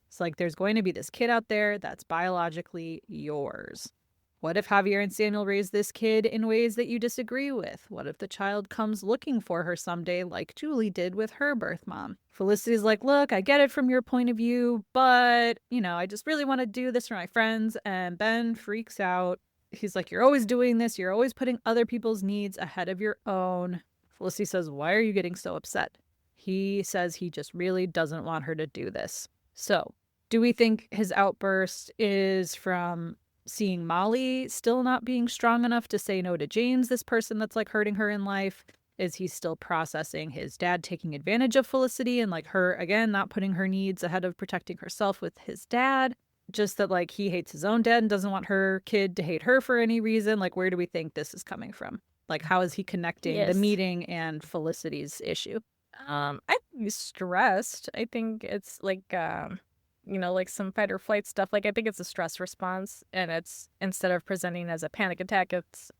It's like, there's going to be this kid out there that's biologically yours. What if Javier and Samuel raise this kid in ways that you disagree with? What if the child comes looking for her someday like Julie did with her birth mom? Felicity's like, look, I get it from your point of view, but, I just really want to do this for my friends. And Ben freaks out. He's like, you're always doing this. You're always putting other people's needs ahead of your own. Felicity says, why are you getting so upset? He says he just really doesn't want her to do this. So, do we think his outburst is from seeing Molly still not being strong enough to say no to James, this person that's like hurting her in life? Is he still processing his dad taking advantage of Felicity and like her, again, not putting her needs ahead of protecting herself with his dad? Just that like he hates his own dad and doesn't want her kid to hate her for any reason? Like, where do we think this is coming from? Like, how is he connecting the meeting and Felicity's issue? I think he's stressed. I think it's like, like some fight or flight stuff. Like, I think it's a stress response, and it's, instead of presenting as a panic attack, it's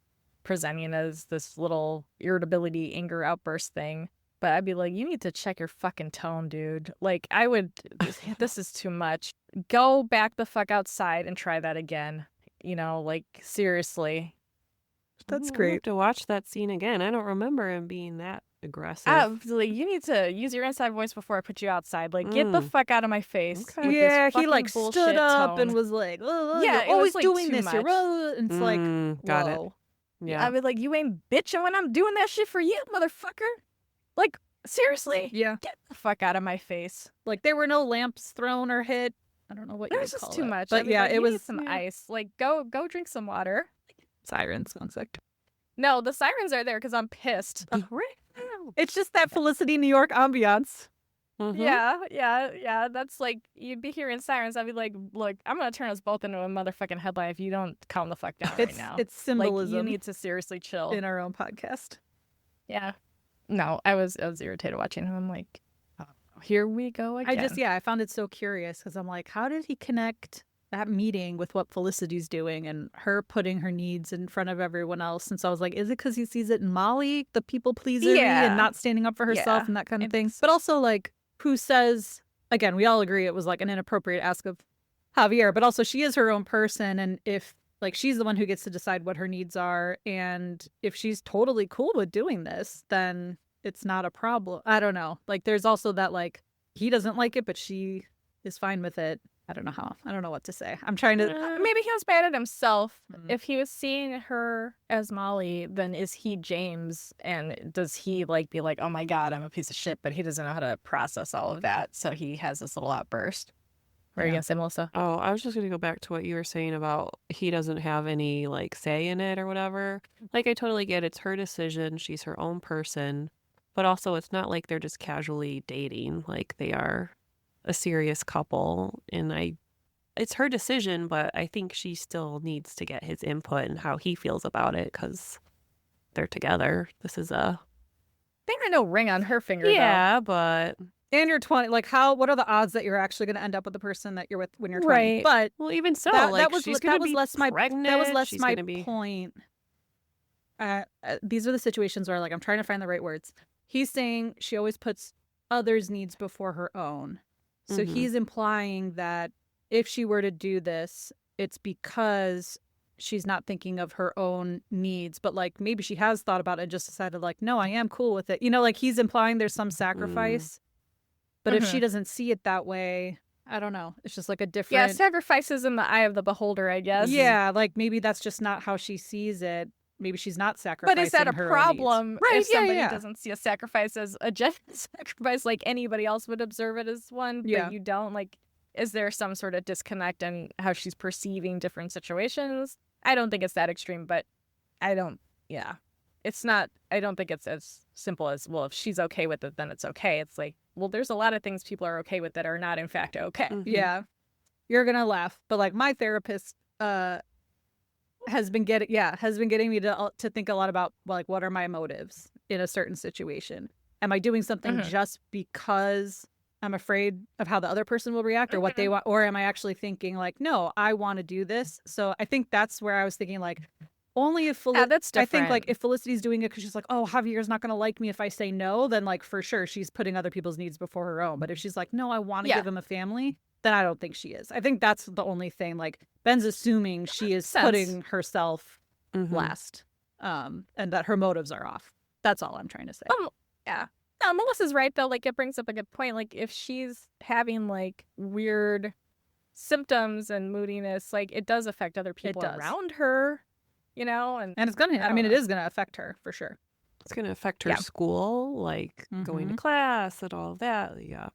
presenting as this little irritability, anger outburst thing. But I'd be like, you need to check your fucking tone, dude. Like, I would, this is too much. Go back the fuck outside and try that again. Like, seriously. That's I great. have to watch that scene again. I don't remember him being that aggressive. Like, you need to use your inside voice before I put you outside. Like, get the fuck out of my face. Okay. Yeah, he like stood up tone. and was like, oh, yeah, you're always like doing too this. Much. And it's like, got whoa. It. Yeah. I was like, you ain't bitching when I'm doing that shit for you, motherfucker. Like, seriously? Yeah. Get the fuck out of my face. Like, there were no lamps thrown or hit. I don't know what you would call it. It was just too much. But yeah, like, it was need some ice. Like, go drink some water. Sirens. One sec. No, the sirens are there because I'm pissed. It's just that Felicity, New York ambiance. Mm-hmm. Yeah. That's like, you'd be hearing sirens. I'd be like, look, I'm going to turn us both into a motherfucking headline if you don't calm the fuck down right now. It's symbolism. Like, you need to seriously chill. In our own podcast. Yeah. No, I was irritated watching him. I'm like, oh, here we go again. I found it so curious because I'm like, how did he connect that meeting with what Felicity's doing and her putting her needs in front of everyone else? And so I was like, is it because he sees it in Molly, the people pleaser, and not standing up for herself and that kind of thing? But also, like, who says, again, we all agree it was like an inappropriate ask of Javier, but also she is her own person. And if like she's the one who gets to decide what her needs are, and if she's totally cool with doing this, then it's not a problem. I don't know. Like, there's also that, like, he doesn't like it, but she is fine with it. I don't know what to say. I'm trying to... maybe he was mad at himself. Mm-hmm. If he was seeing her as Molly, then is he James? And does he, like, be like, oh my God, I'm a piece of shit, but he doesn't know how to process all of that. So he has this little outburst. What are you going to say, Melissa? Oh, I was just going to go back to what you were saying about he doesn't have any, like, say in it or whatever. Like, I totally get it's her decision. She's her own person. But also, it's not like they're just casually dating. Like, they are a serious couple, and it's her decision, but I think she still needs to get his input and how he feels about it because they're together. This is a... They had no ring on her finger, yeah, but... And you're 20. Like, what are the odds that you're actually going to end up with the person that you're with when you're 20? Right. But well, even so, she's going to be pregnant. That was less she's my be... point. These are the situations where, like, I'm trying to find the right words. He's saying she always puts others' needs before her own. So he's implying that if she were to do this, it's because she's not thinking of her own needs, but like maybe she has thought about it and just decided like, no, I am cool with it. Like he's implying there's some sacrifice, but if she doesn't see it that way, I don't know. It's just like a different... Yeah, sacrifice is in the eye of the beholder, I guess. Yeah, like maybe that's just not how she sees it. Maybe she's not sacrificing. But is that a problem right, if somebody doesn't see a sacrifice as a genuine sacrifice, like anybody else would observe it as one, but you don't? Like, is there some sort of disconnect in how she's perceiving different situations? I don't think it's that extreme, but I don't think it's as simple as, well, if she's okay with it, then it's okay. It's like, well, there's a lot of things people are okay with that are not in fact okay. Mhm. Yeah. You're going to laugh. But like my therapist has been getting me to think a lot about like, what are my motives in a certain situation? Am I doing something just because I'm afraid of how the other person will react or what they want? Or am I actually thinking like, no, I want to do this? So I think that's where I was thinking like, only if that's different. I think like if Felicity's doing it because she's like, oh, Javier's not going to like me if I say no, then like for sure she's putting other people's needs before her own. But if she's like, no, I want to give him a family, then I don't think she is. I think that's the only thing. Like Ben's assuming she is putting herself last, and that her motives are off. That's all I'm trying to say. Yeah. No, Melissa's right though. Like it brings up a good point. Like if she's having like weird symptoms and moodiness, like it does affect other people around her. You know, and it's gonna. I mean, it is gonna affect her for sure. It's gonna affect her school, like going to class and all that. Yeah.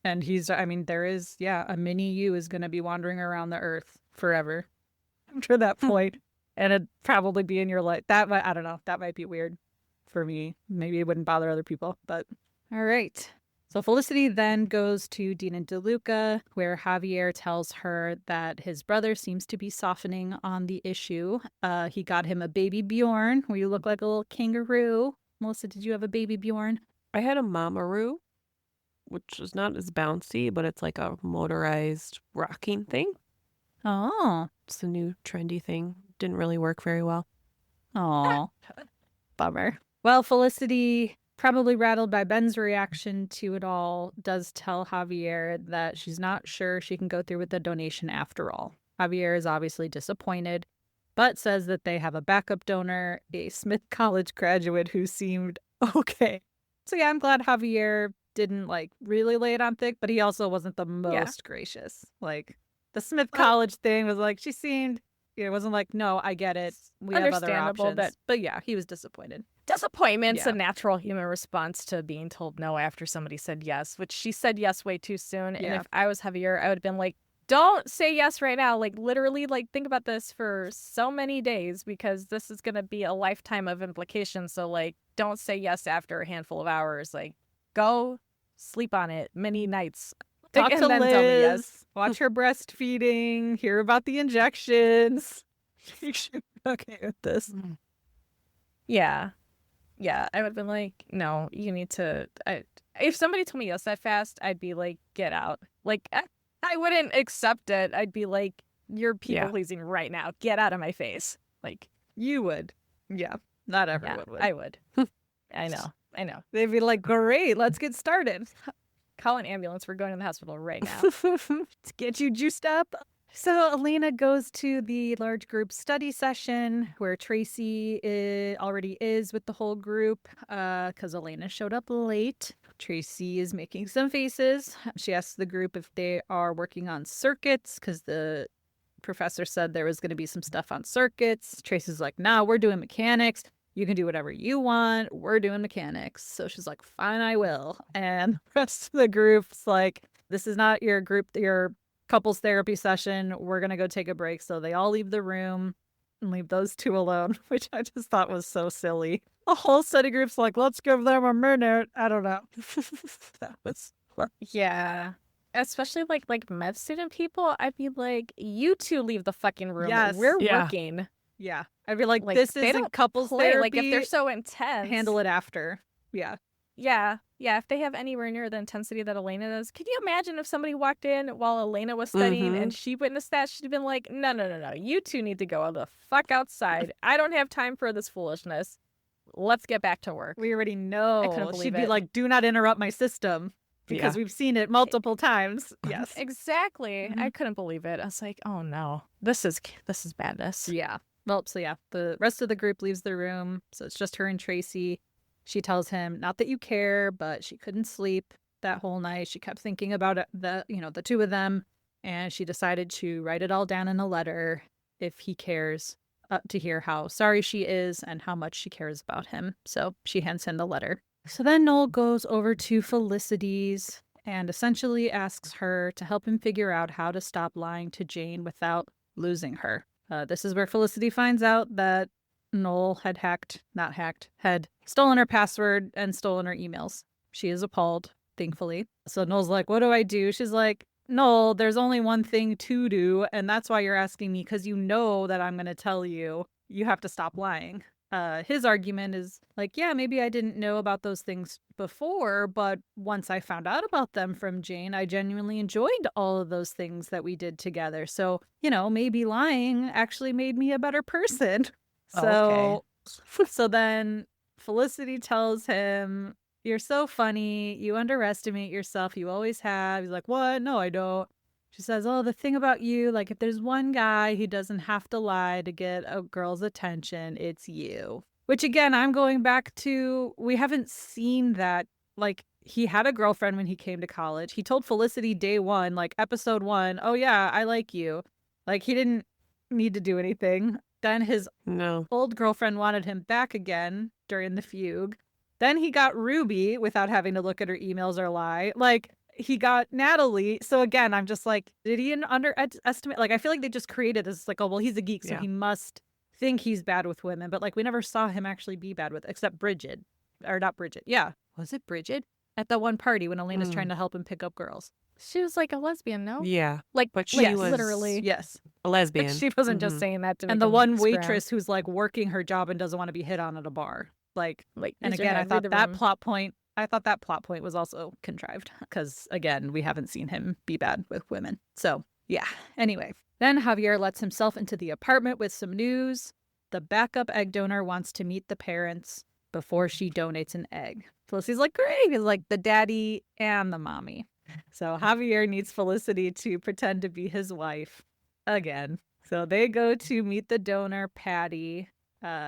And there is, a mini you is gonna be wandering around the earth forever after that point, and it'd probably be in your life. I don't know. That might be weird for me. Maybe it wouldn't bother other people, but all right. So Felicity then goes to Dean and DeLuca, where Javier tells her that his brother seems to be softening on the issue. He got him a baby Bjorn, where you look like a little kangaroo. Melissa, did you have a baby Bjorn? I had a Mamaroo, which is not as bouncy, but it's like a motorized rocking thing. Oh. It's a new trendy thing. Didn't really work very well. Oh. Bummer. Well, Felicity, probably rattled by Ben's reaction to it all, does tell Javier that she's not sure she can go through with the donation after all. Javier is obviously disappointed, but says that they have a backup donor, a Smith College graduate who seemed okay. So yeah, I'm glad Javier didn't like really lay it on thick, but he also wasn't the most gracious. Like the Smith College thing was like, she seemed, it wasn't like, no, I get it. We have other options. But yeah, he was disappointed. Disappointment's a natural human response to being told no after somebody said yes, which she said yes way too soon. And if I was Javier, I would have been like, don't say yes right now. Like literally, like think about this for so many days because this is going to be a lifetime of implications. So like, don't say yes after a handful of hours. Like go sleep on it many nights. Talk to Liz, tell me yes. Watch her breastfeeding, hear about the injections. You should be okay with this. Yeah. Yeah, I would have been like, no, you need to... if somebody told me yes that fast, I'd be like, get out. Like, I wouldn't accept it. I'd be like, you're people-pleasing right now. Get out of my face. Like... You would. Yeah. Not everyone would. I would. I know. They'd be like, great, let's get started. Call an ambulance. We're going to the hospital right now. To get you juiced up. So Elena goes to the large group study session where Tracy already is with the whole group because Elena showed up late. Tracy is making some faces. She asks the group if they are working on circuits because the professor said there was going to be some stuff on circuits. Tracy's like, nah, we're doing mechanics. You can do whatever you want. We're doing mechanics. So she's like, fine, I will. And the rest of the group's like, this is not your couples therapy session. We're going to go take a break. So they all leave the room and leave those two alone, which I just thought was so silly. The whole study group's like, let's give them a minute. I don't know. That was fun. Yeah. Especially like med student people, I'd be like, you two leave the fucking room. Yes. We're working. Yeah. I'd be like this isn't couples therapy. Like if they're so intense. Handle it after. Yeah. Yeah. Yeah. If they have anywhere near the intensity that Elena does, could you imagine if somebody walked in while Elena was studying and she witnessed that? She'd have been like, no. You two need to go the fuck outside. I don't have time for this foolishness. Let's get back to work. We already know. She'd be like, do not interrupt my system. Because we've seen it multiple times. Yes. Exactly. I couldn't believe it. I was like, oh no. This is badness. Yeah. Well, so yeah, the rest of the group leaves the room. So it's just her and Tracy. She tells him, not that you care, but she couldn't sleep that whole night. She kept thinking about the two of them. And she decided to write it all down in a letter if he cares, to hear how sorry she is and how much she cares about him. So she hands him the letter. So then Noel goes over to Felicity's and essentially asks her to help him figure out how to stop lying to Jane without losing her. This is where Felicity finds out that Noel had stolen her password and stolen her emails. She is appalled, thankfully. So Noel's like, what do I do? She's like, Noel, there's only one thing to do, and that's why you're asking me, because you know that I'm going to tell you. You have to stop lying. His argument is like, yeah, maybe I didn't know about those things before, but once I found out about them from Jane, I genuinely enjoyed all of those things that we did together. So, maybe lying actually made me a better person. So, so then Felicity tells him, you're so funny. You underestimate yourself. You always have. He's like, what? No, I don't. She says, oh, the thing about you, like if there's one guy who doesn't have to lie to get a girl's attention, it's you. Which again, I'm going back to, we haven't seen that. Like he had a girlfriend when he came to college. He told Felicity day one, like episode 1, oh yeah, I like you. Like he didn't need to do anything. Then his old girlfriend wanted him back again during the fugue. Then he got Ruby without having to look at her emails or lie. Like, he got Natalie. So again, I'm just like, did he underestimate? Like, I feel like they just created this, like, oh, well, he's a geek, so he must think he's bad with women. But, like, we never saw him actually be bad with, except Bridget. Or not Bridget. Yeah. Was it Bridget? At the one party when Elena's trying to help him pick up girls. She was like a lesbian, no? Yeah. Like, but she was literally. Yes. A lesbian. Like, she wasn't just saying that to make And the one scram. waitress who's, like, working her job and doesn't want to be hit on at a bar. Like, and use your again, I head, thought read the that room. plot point was also contrived because, again, we haven't seen him be bad with women. So, yeah. Anyway, then Javier lets himself into the apartment with some news. The backup egg donor wants to meet the parents before she donates an egg. Felicity's like, great. He's like the daddy and the mommy. So Javier needs Felicity to pretend to be his wife again. So they go to meet the donor, Patty.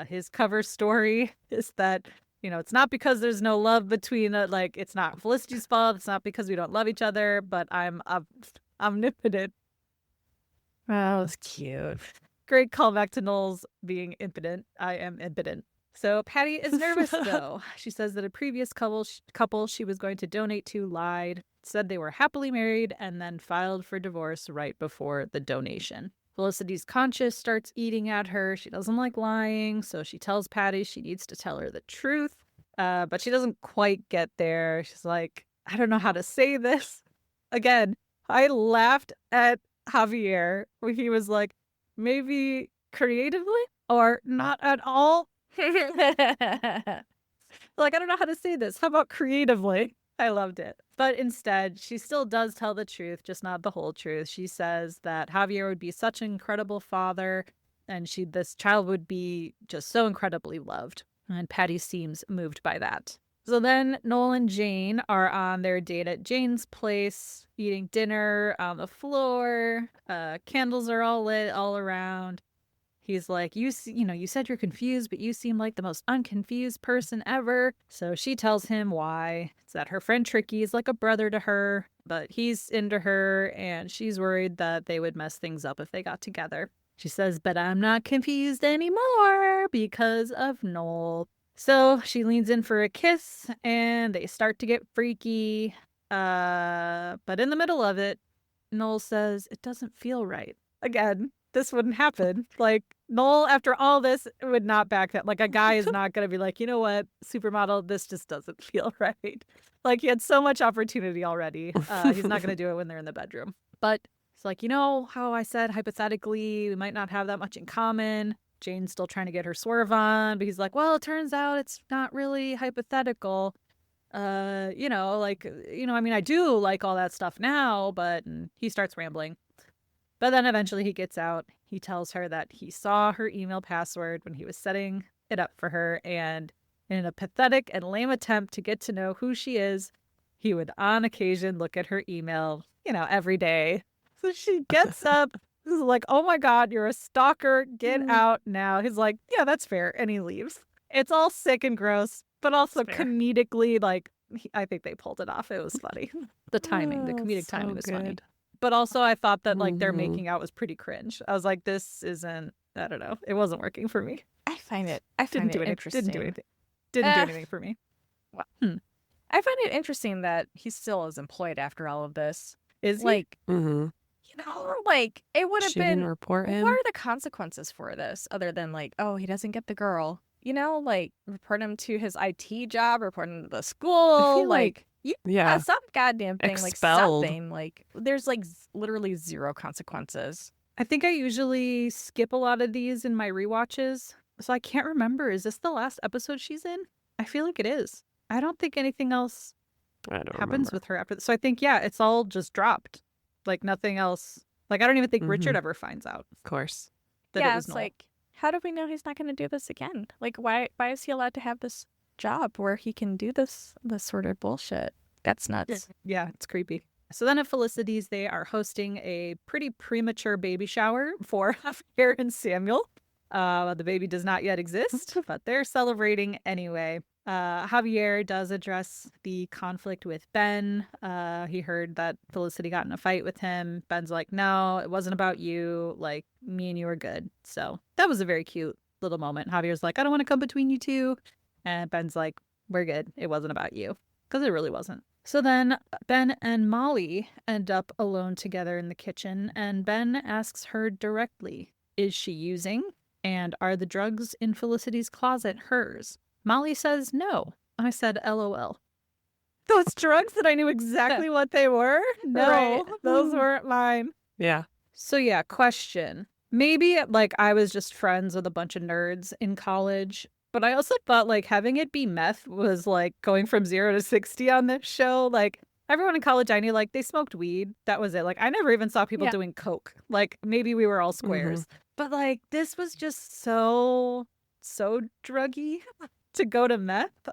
His cover story is that, it's not because there's no love between, it's not Felicity's fault. It's not because we don't love each other, but I'm omnipotent. Oh, that was cute. Great callback to Noel's being impotent. I am impotent. So Patty is nervous, though. She says that a previous couple she was going to donate to lied, said they were happily married, and then filed for divorce right before the donation. Felicity's conscience starts eating at her. She doesn't like lying, so she tells Patty she needs to tell her the truth. But she doesn't quite get there. She's like, I don't know how to say this. Again, I laughed at Javier when he was like, maybe creatively or not at all. Like, I don't know how to say this. How about creatively? I loved it. But instead, she still does tell the truth, just not the whole truth. She says that Javier would be such an incredible father, and this child would be just so incredibly loved. And Patty seems moved by that. So then Noel and Jane are on their date at Jane's place, eating dinner on the floor. Candles are all lit all around. He's like, you said you're confused, but you seem like the most unconfused person ever. So she tells him why. It's that her friend Tricky is like a brother to her, but he's into her, and she's worried that they would mess things up if they got together. She says, but I'm not confused anymore because of Noel. So she leans in for a kiss, and they start to get freaky. But in the middle of it, Noel says, it doesn't feel right. Again, this wouldn't happen. Like, Noel, after all this, would not back that. Like, a guy is not going to be like, you know what, supermodel, this just doesn't feel right. Like, he had so much opportunity already. He's not going to do it when they're in the bedroom. But it's like, how I said, hypothetically, we might not have that much in common. Jane's still trying to get her swerve on, but he's like, well, it turns out it's not really hypothetical. I mean, I do like all that stuff now, but he starts rambling. But then eventually he gets out. He tells her that he saw her email password when he was setting it up for her, and in a pathetic and lame attempt to get to know who she is, he would on occasion look at her email, every day. So she gets up, is like, oh my God, you're a stalker, get out now. He's like, yeah, that's fair, and he leaves. It's all sick and gross, but also comedically, like, I think they pulled it off. It was funny. The comedic timing was funny. But also I thought that, like, their making out was pretty cringe. I was like, this isn't, I don't know. It wasn't working for me. I find it Didn't do interesting. anything for me. Wow. I find it interesting that he still is employed after all of this. Is he? Like, Mm-hmm. It would have She been. didn't report him. What are the consequences for this other than oh, he doesn't get the girl? Report him to his IT job, report him to the school. I feel like yeah, some goddamn thing, expelled. something. There's literally zero consequences. I think I usually skip a lot of these in my rewatches, so I can't remember. Is this the last episode she's in? I feel like it is. I don't think anything else happens with her after this. So I think, it's all just dropped. Nothing else. I don't even think Richard ever finds out. Of course. That it was Noel. How do we know he's not going to do this again? Why is he allowed to have this job where he can do this sort of bullshit? That's nuts. Yeah, it's creepy. So then at Felicity's, they are hosting a pretty premature baby shower for Javier and Samuel. The baby does not yet exist, but they're celebrating anyway. Javier does address the conflict with Ben. He heard that Felicity got in a fight with him. Ben's like, no, it wasn't about you. Me and you are good. So that was a very cute little moment. Javier's like, I don't want to come between you two. And Ben's like, we're good. It wasn't about you. Because it really wasn't. So then Ben and Molly end up alone together in the kitchen. And Ben asks her directly, is she using? And are the drugs in Felicity's closet hers? Molly says no. I said, LOL. Those drugs that I knew exactly what they were? No, right. Those weren't mine. Yeah. So question. Maybe I was just friends with a bunch of nerds in college, but I also thought having it be meth was going from 0 to 60 on this show. Everyone in college I knew, they smoked weed. That was it. I never even saw people doing coke. Maybe we were all squares. But this was just so druggy to go to meth.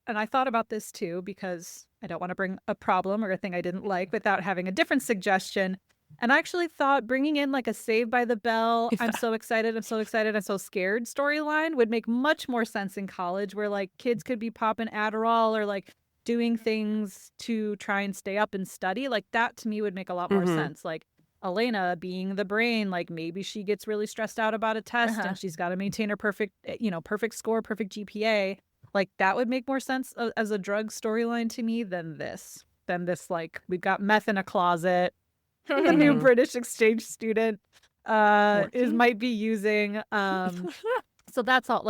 And I thought about this too, because I don't want to bring a problem or a thing I didn't like without having a different suggestion. And I actually thought bringing in a Saved by the Bell, I'm so excited, I'm so scared storyline would make much more sense in college, where kids could be popping Adderall or doing things to try and stay up and study. That to me would make a lot more sense. Elena being the brain, maybe she gets really stressed out about a test and she's got to maintain her perfect score, perfect GPA. That would make more sense as a drug storyline to me than this. We've got meth in a closet. The new British exchange student might be using. So that's all.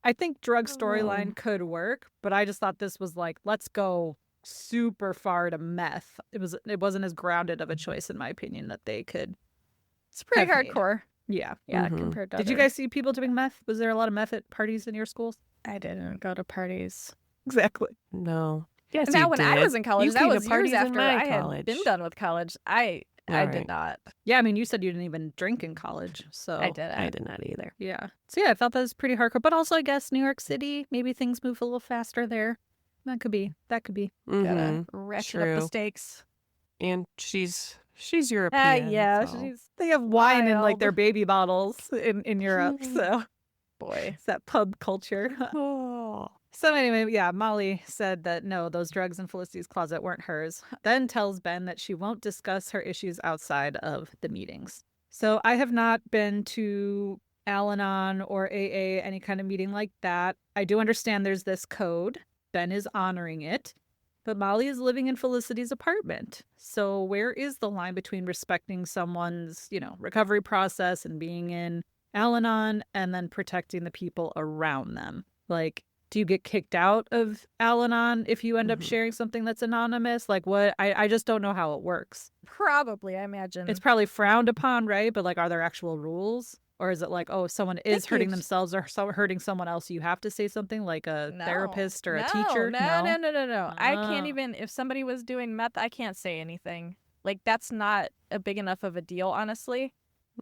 I think drug storyline could work, but I just thought this was let's go super far to meth. It wasn't as grounded of a choice in my opinion that they could. It's pretty hardcore. Yeah. Compared to Did you guys see people doing meth? Was there a lot of meth at parties in your schools? I didn't go to parties. Exactly. No. Yes, now when I was in college, that was years after I college. had been done with college. I did not. Yeah, I mean, you said you didn't even drink in college, so I did. I did not either. Yeah. So I thought that was pretty hardcore, but also I guess New York City, maybe things move a little faster there. That could be. Gotta ratchet up the stakes. And she's European. So. They have wine in their baby bottles in Europe. So, boy, it's that pub culture. So anyway, Molly said that no, those drugs in Felicity's closet weren't hers. Then tells Ben that she won't discuss her issues outside of the meetings. So I have not been to Al-Anon or AA, any kind of meeting like that. I do understand there's this code. Ben is honoring it. But Molly is living in Felicity's apartment. So where is the line between respecting someone's, recovery process and being in Al-Anon and then protecting the people around them? Do you get kicked out of Al-Anon if you end up sharing something that's anonymous? What? I just don't know how it works. Probably, I imagine. It's probably frowned upon, right? But are there actual rules? Or is it if someone is hurting themselves or hurting someone else, you have to say something like a therapist or a teacher? No. I can't even, if somebody was doing meth, I can't say anything. That's not a big enough of a deal, honestly.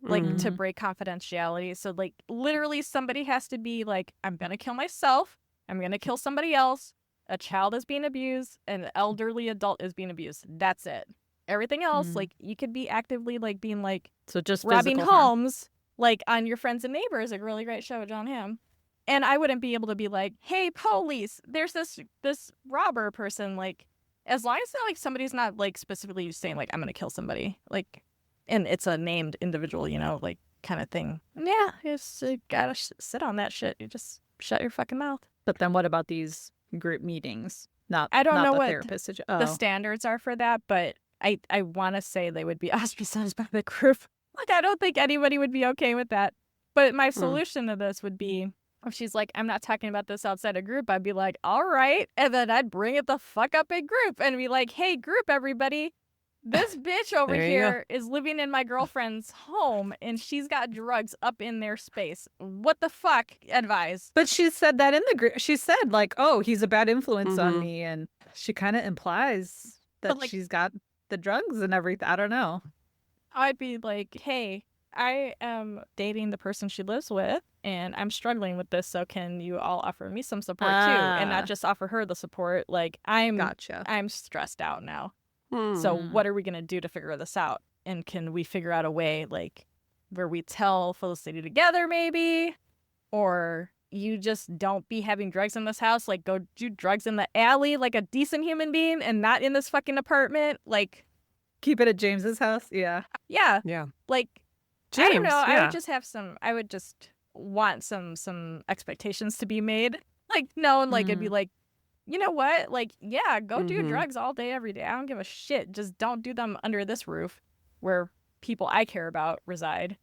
To break confidentiality. So literally somebody has to be I'm going to kill myself. I'm going to kill somebody else. A child is being abused. An elderly adult is being abused. That's it. Everything else, you could be actively being so just robbing homes. Harm. On Your Friends and Neighbors, a really great show with John Hamm. And I wouldn't be able to be hey, police, there's this robber person. As long as somebody's not specifically saying I'm going to kill somebody. And it's a named individual, kind of thing. Yeah, you just gotta sit on that shit. You just shut your fucking mouth. But then what about these group meetings? I don't know the what therapist. the standards are for that, but I want to say they would be ostracized by the group. Like, I don't think anybody would be okay with that. But my solution to this would be, if she's like, I'm not talking about this outside a group, I'd be like, all right. And then I'd bring it the fuck up in group and be like, hey, group, everybody. This bitch over here is living in my girlfriend's home and she's got drugs up in their space. What the fuck? Advise. But she said that in the group. She said, like, oh, he's a bad influence on me. And she kind of implies that like, she's got the drugs and everything. I don't know. I'd be like, hey, I am dating the person she lives with and I'm struggling with this. So can you all offer me some support too? And not just offer her the support. Like, I'm stressed out now. So what are we going to do to figure this out? And can we figure out a way, like, where we tell Felicity together, maybe? Or you just don't be having drugs in this house? Like, go do drugs in the alley like a decent human being and not in this fucking apartment? Like, keep it at James's house? Yeah. Yeah. Like, James, I don't know. I would just have I would just want some expectations to be made. Like, no, and like, it'd be like, you know what? Like, yeah, go do drugs all day, every day. I don't give a shit. Just don't do them under this roof where people I care about reside.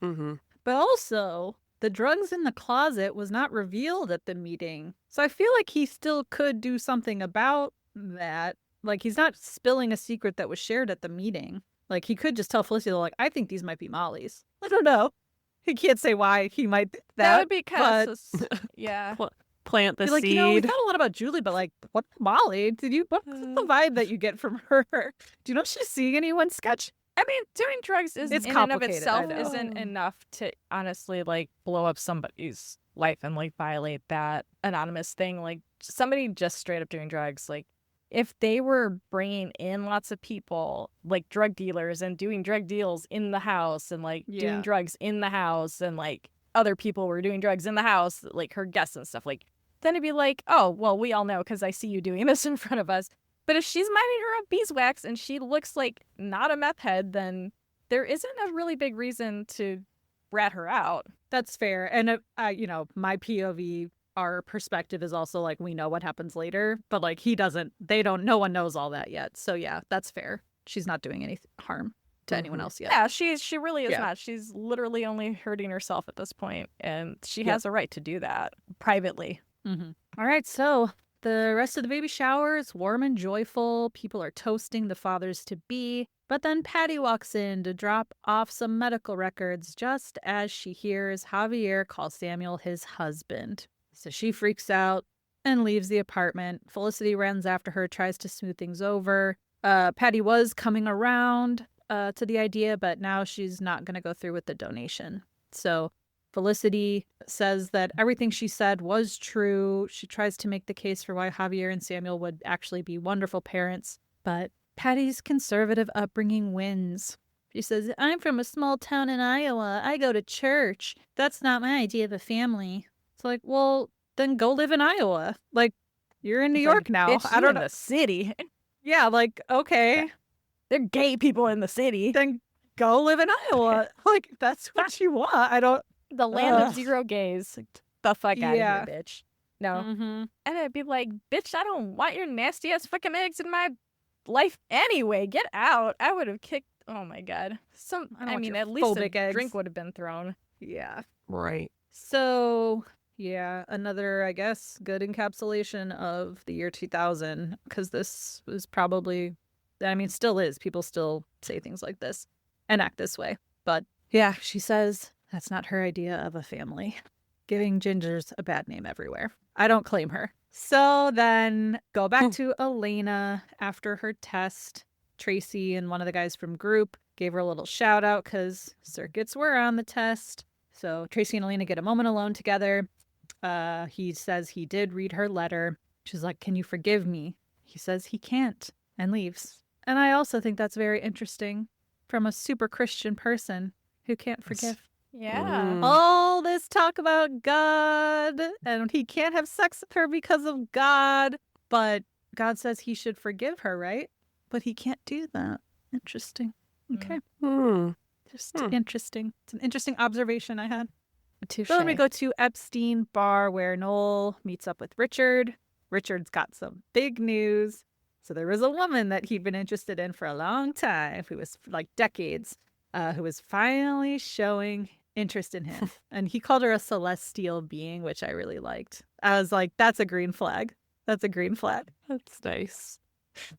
But also, the drugs in the closet was not revealed at the meeting. So I feel like he still could do something about that. Like, he's not spilling a secret that was shared at the meeting. Like, he could just tell Felicity, like, I think these might be Molly's. I don't know. He can't say why he might think that. That would be kind of, yeah. Plant the seed. Like, you know, we thought a lot about Julie, but like, what Molly? What's the vibe that you get from her? Do you know if she's seeing anyone sketch? I mean, doing drugs in and of itself isn't enough to honestly, like, blow up somebody's life and, like, violate that anonymous thing. Like, somebody just straight up doing drugs, like, if they were bringing in lots of people, like drug dealers, and doing drug deals in the house and, like, doing drugs in the house, and, like, other people were doing drugs in the house, like her guests and stuff, like, then it'd be like, oh, well, we all know because I see you doing this in front of us. But if she's minding her own beeswax and she looks like not a meth head, then there isn't a really big reason to rat her out. That's fair. And, you know, my POV, our perspective is also like, we know what happens later, but like no one knows all that yet. So yeah, that's fair. She's not doing any harm to anyone else yet. Yeah, she really is not. She's literally only hurting herself at this point, and she has a right to do that privately. All right, so the rest of the baby shower is warm and joyful. People are toasting the fathers-to-be. But then Patty walks in to drop off some medical records just as she hears Javier call Samuel his husband. So she freaks out and leaves the apartment. Felicity runs after her, tries to smooth things over. Patty was coming around to the idea, but now she's not going to go through with the donation. So Felicity says that everything she said was true. She tries to make the case for why Javier and Samuel would actually be wonderful parents. But Patty's conservative upbringing wins. She says, I'm from a small town in Iowa. I go to church. That's not my idea of a family. It's like, well, then go live in Iowa. Like, you're in New York now. I don't know. The city. Yeah, like, okay. They're gay people in the city. Then go live in Iowa. Like, that's what you want. I don't. The land of zero gays. The fuck out of here, bitch. No. And I'd be like, bitch, I don't want your nasty ass fucking eggs in my life anyway. Get out. I would have kicked. Oh my God. I mean, at least a drink would have been thrown. Yeah. Right. So, yeah, another, I guess, good encapsulation of the year 2000, because this was probably, I mean, still is. People still say things like this and act this way. But yeah, she says that's not her idea of a family. Giving gingers a bad name everywhere. I don't claim her. So then go back to Elena after her test. Tracy and one of the guys from group gave her a little shout out because surrogates were on the test. So Tracy and Elena get a moment alone together. He says he did read her letter. She's like, can you forgive me? He says he can't and leaves. And I also think that's very interesting from a super Christian person who can't forgive. Yeah. All this talk about God and he can't have sex with her because of God. But God says he should forgive her, right? But he can't do that. Interesting. Okay. Just interesting. It's an interesting observation I had. Touché. So then we go to Epstein Bar where Noel meets up with Richard. Richard's got some big news. So there was a woman that he'd been interested in for a long time, who was like decades, who was finally showing interest in him. And he called her a celestial being, which I really liked. I was like, that's a green flag. That's a green flag. That's nice.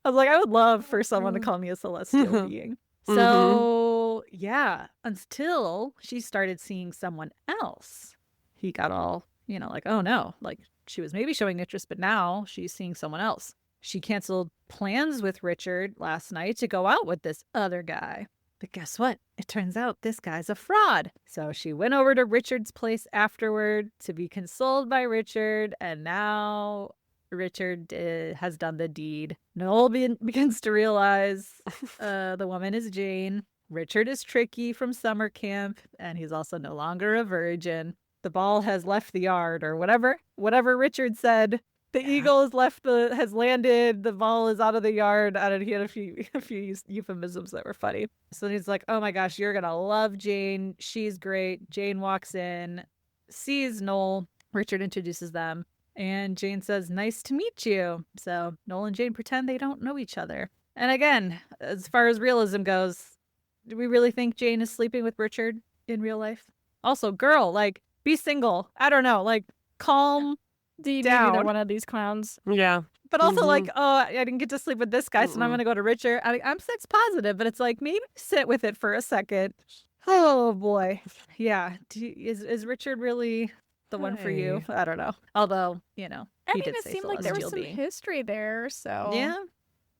I was like, I would love for someone to call me a celestial being. So, yeah, until she started seeing someone else, he got all, like, oh no, like she was maybe showing interest, but now she's seeing someone else. She canceled plans with Richard last night to go out with this other guy. But guess what? It turns out this guy's a fraud. So she went over to Richard's place afterward to be consoled by Richard, and now Richard has done the deed. Noel begins to realize the woman is Jane. Richard is tricky from summer camp, and he's also no longer a virgin. The ball has left the yard, or whatever Richard said. The eagle has landed. The ball is out of the yard. I don't know, he had a few euphemisms that were funny. So he's like, oh my gosh, you're going to love Jane. She's great. Jane walks in, sees Noel. Richard introduces them. And Jane says, nice to meet you. So Noel and Jane pretend they don't know each other. And again, as far as realism goes, do we really think Jane is sleeping with Richard in real life? Also, girl, like, be single. I don't know, like, calm Do you down. need either one of these clowns? Yeah. But also, like, oh, I didn't get to sleep with this guy, so now I'm going to go to Richard. I'm sex positive, but it's like, maybe sit with it for a second. Oh, boy. Yeah. Is Richard really the one for you? I don't know. Although, he did it say seemed like there was some being. history there, so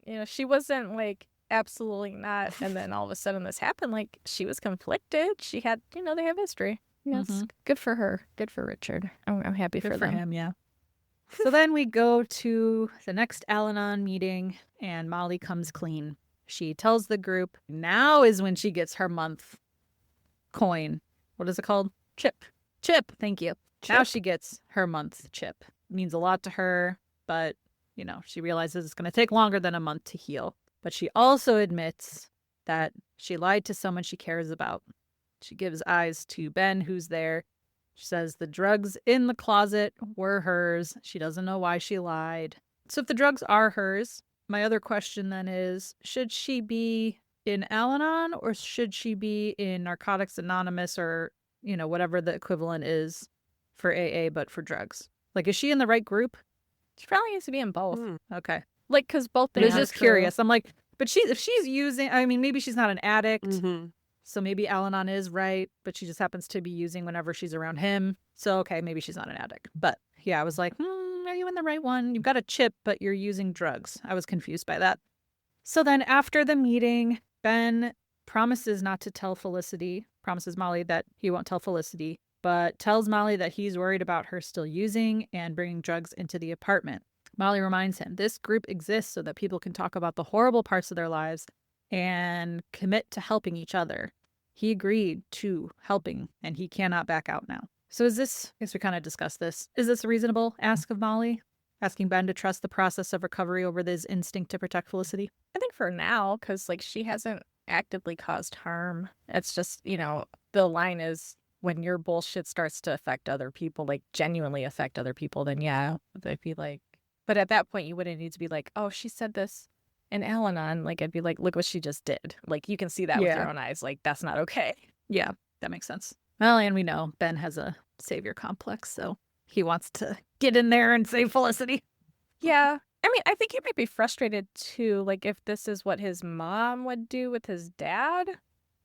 Yeah. She wasn't like absolutely not, and then all of a sudden this happened. Like, she was conflicted. She had, they have history. Yes, good for her. Good for Richard. I'm happy Good for for them. him. Yeah. So then we go to the next Al-Anon meeting, and Molly comes clean. She tells the group now is when she gets her month coin. What is it called? Chip. Thank you. Now she gets her month chip. It means a lot to her, but, she realizes it's going to take longer than a month to heal. But she also admits that she lied to someone she cares about. She gives eyes to Ben, who's there. She says the drugs in the closet were hers. She doesn't know why she lied. So if the drugs are hers, my other question then is, should she be in Al-Anon or should she be in Narcotics Anonymous or, whatever the equivalent is for AA but for drugs? Like, is she in the right group? She probably needs to be in both. Okay. Like, because both I things was just curious. I'm like, but if she's using, I mean, maybe she's not an addict. So maybe Al-Anon is right, but she just happens to be using whenever she's around him. So, okay, maybe she's not an addict. But yeah, I was like, are you in the right one? You've got a chip, but you're using drugs. I was confused by that. So then after the meeting, Ben promises not to tell Felicity, promises Molly that he won't tell Felicity, but tells Molly that he's worried about her still using and bringing drugs into the apartment. Molly reminds him this group exists so that people can talk about the horrible parts of their lives and commit to helping each other. He agreed to helping, and he cannot back out now. So I guess we kind of discussed this. Is this a reasonable ask of Molly? Asking Ben to trust the process of recovery over his instinct to protect Felicity? I think for now, because, like, she hasn't actively caused harm. It's just, the line is when your bullshit starts to affect other people, like, genuinely affect other people, then yeah, they'd be like, but at that point, you wouldn't need to be like, oh, she said this in Al-Anon. Like, I'd be like, look what she just did. Like, you can see that with your own eyes. Like, that's not okay. Yeah, that makes sense. Well, and we know Ben has a savior complex, so he wants to get in there and save Felicity. Yeah. I mean, I think he might be frustrated, too. Like, if this is what his mom would do with his dad.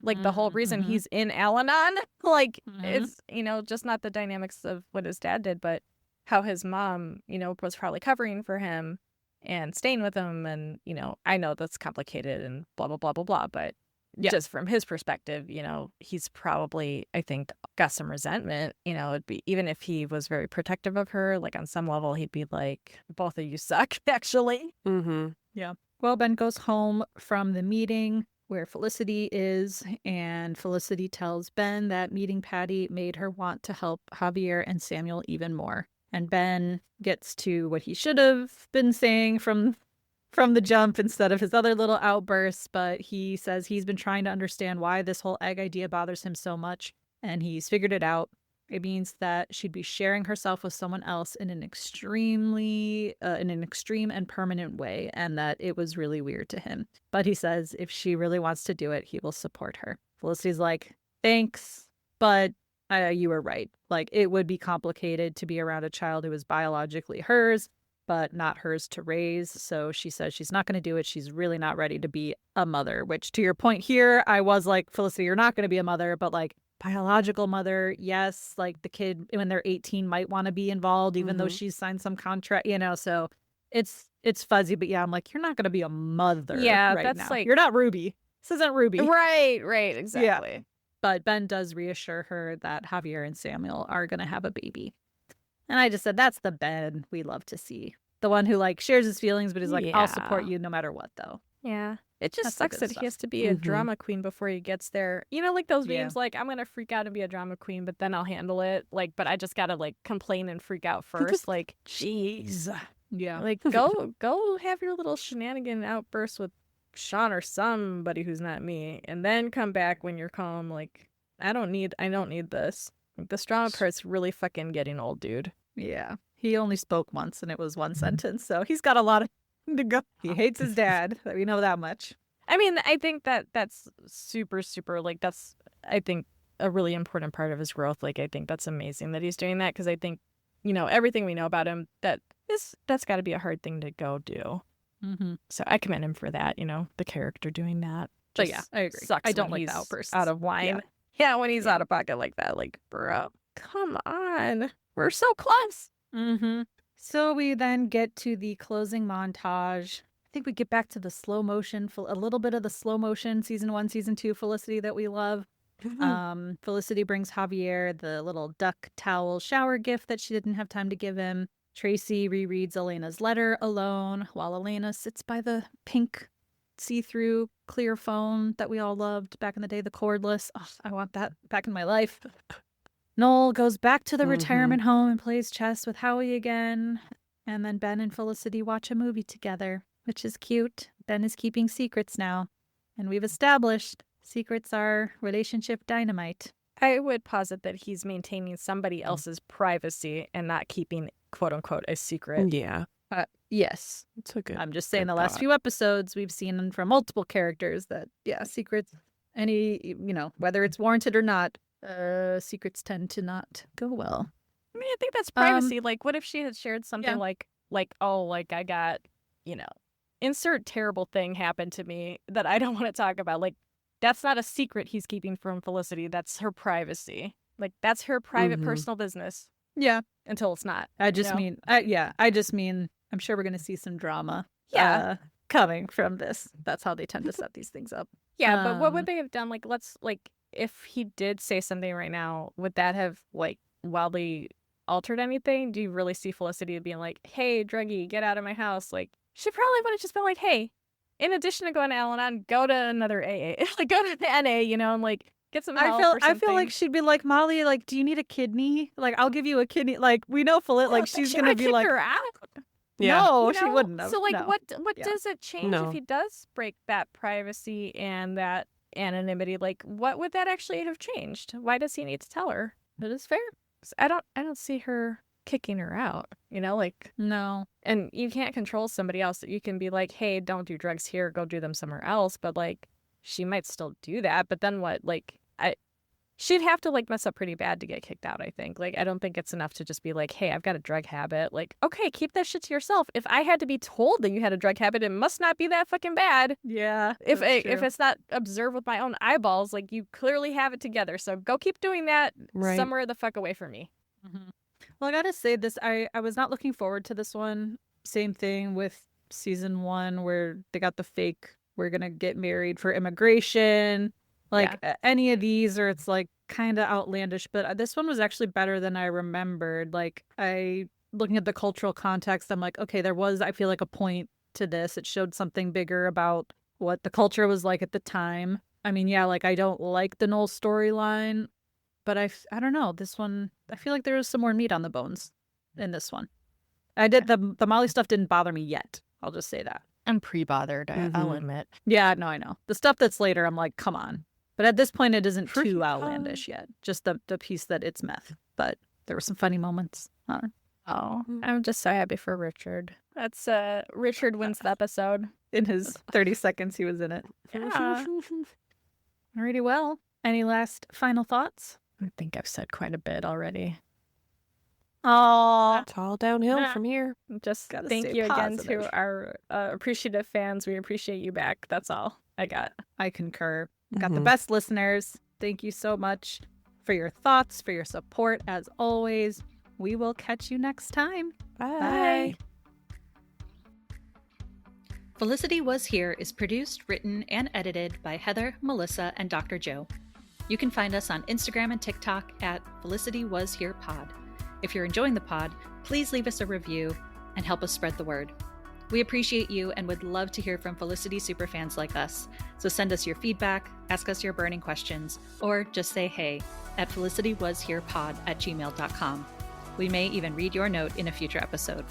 Like, the whole reason he's in Al-Anon. Like, it's, just not the dynamics of what his dad did, but how his mom, was probably covering for him and staying with him. And, I know that's complicated and blah, blah, blah, blah, blah. But just from his perspective, he's probably, I think, got some resentment. It'd be, even if he was very protective of her, like on some level, he'd be like, both of you suck, actually. Yeah. Well, Ben goes home from the meeting where Felicity is, and Felicity tells Ben that meeting Patty made her want to help Javier and Samuel even more. And Ben gets to what he should have been saying from the jump instead of his other little outbursts, but he says he's been trying to understand why this whole egg idea bothers him so much, and he's figured it out. It means that she'd be sharing herself with someone else in an extreme and permanent way, and that it was really weird to him. But he says if she really wants to do it, he will support her. Felicity's like, thanks, but you were right. Like, it would be complicated to be around a child who is biologically hers, but not hers to raise. So she says she's not going to do it. She's really not ready to be a mother, which, to your point here, I was like, Felicity, you're not going to be a mother, but like, biological mother, yes, like the kid when they're 18 might want to be involved, even though she's signed some contract, so it's fuzzy. But yeah, I'm like, you're not going to be a mother. Yeah, right that's now. like, you're not Ruby. This isn't Ruby. Right, exactly. Yeah. But Ben does reassure her that Javier and Samuel are going to have a baby. And I just said, that's the Ben we love to see. The one who like shares his feelings, but is like, I'll support you no matter what, though. Yeah. It just That's sucks that he has to be a drama queen before he gets there. Like those memes, like, I'm going to freak out and be a drama queen, but then I'll handle it. Like, but I just got to, like, complain and freak out first. Like, jeez. Yeah. Like, go have your little shenanigan outburst with Sean or somebody who's not me, and then come back when you're calm. Like, I don't need this. Like, this drama part's really fucking getting old, dude. Yeah. He only spoke once, and it was one sentence, so he's got a lot of to go. He hates his dad. We know that much. I mean, I think that's super, super, like, that's, I think, a really important part of his growth. Like, I think that's amazing that he's doing that, because I think, everything we know about him, that's got to be a hard thing to go do. So I commend him for that, the character doing that. But yeah, I agree. Sucks I don't when like the he's outbursts. out of line. Yeah, when he's out of pocket like that. Like, bro, come on. We're so close. So we then get to the closing montage. I think we get back to the slow motion, a little bit of the slow motion season 1, season 2 Felicity that we love. Felicity brings Javier the little duck towel shower gift that she didn't have time to give him. Tracy rereads Elena's letter alone while Elena sits by the pink see-through clear phone that we all loved back in the day, the cordless. Oh, I want that back in my life. Noel goes back to the retirement home and plays chess with Howie again. And then Ben and Felicity watch a movie together, which is cute. Ben is keeping secrets now. And we've established secrets are relationship dynamite. I would posit that he's maintaining somebody else's privacy and not keeping, quote unquote, a secret. Yeah. Yes. It's a good. I'm just saying the last few episodes we've seen from multiple characters that, secrets, whether it's warranted or not, secrets tend to not go well. I mean, I think that's privacy. Like, what if she had shared something like, oh, like I got, insert terrible thing happened to me that I don't want to talk about. Like, that's not a secret he's keeping from Felicity. That's her privacy. Like, that's her private personal business. Yeah. Until it's not. I just mean, I'm sure we're going to see some drama. Yeah. Coming from this. That's how they tend to set these things up. Yeah, but what would they have done? Like, if he did say something right now, would that have, like, wildly altered anything? Do you really see Felicity being like, hey, druggie, get out of my house? Like, she probably would have just been like, hey, in addition to going to Al-Anon, go to another AA. Like, go to the NA, and, like, get some help or something. I feel like she'd be like, Molly, like, do you need a kidney? Like, I'll give you a kidney. Like, we know Felicity, like, she's going to be like, her out. Yeah. No, she wouldn't have. So, like, no. what does it change if he does break that privacy and that anonymity? Like, what would that actually have changed? Why does he need to tell her? That is fair. I don't see her kicking her out, like, no. And you can't control somebody else. You can be like, hey, don't do drugs here, go do them somewhere else. But, like, she might still do that. But then what? Like, she'd have to, like, mess up pretty bad to get kicked out, I think. Like, I don't think it's enough to just be like, hey, I've got a drug habit. Like, okay, keep that shit to yourself. If I had to be told that you had a drug habit, it must not be that fucking bad. Yeah. If it's not observed with my own eyeballs, like, you clearly have it together. So go keep doing that somewhere the fuck away from me. Well, I gotta say this, I was not looking forward to this one. Same thing with season 1 where they got the fake, we're gonna get married for immigration. Like, any of these, or it's, like, kind of outlandish. But this one was actually better than I remembered. Like, looking at the cultural context, I'm like, okay, there was, I feel like, a point to this. It showed something bigger about what the culture was like at the time. I mean, yeah, like, I don't like the Noel storyline, but I don't know. This one, I feel like there was some more meat on the bones in this one. The Molly stuff didn't bother me yet. I'll just say that. I'm pre-bothered, I'll admit. Yeah, no, I know. The stuff that's later, I'm like, come on. But at this point, it isn't too outlandish yet. Just the piece that it's meth. but there were some funny moments. Oh, I'm just so happy for Richard. That's Richard wins the episode. In his 30 seconds he was in it. Yeah. Alrighty, well, any last final thoughts? I think I've said quite a bit already. Oh, it's all downhill from here. Just thank you again to our appreciative fans. We appreciate you back. That's all I got. I concur. Got the best listeners. Thank you so much for your thoughts, for your support, as always. We will catch you next time. Bye. Felicity Was Here is produced, written, and edited by Heather, Melissa, and Dr. Joe. You can find us on Instagram and TikTok at Felicity Was Here Pod. If you're enjoying the pod, please leave us a review and help us spread the word. We appreciate you and would love to hear from Felicity superfans like us. So send us your feedback, ask us your burning questions, or just say hey at felicitywasherepod@gmail.com. We may even read your note in a future episode.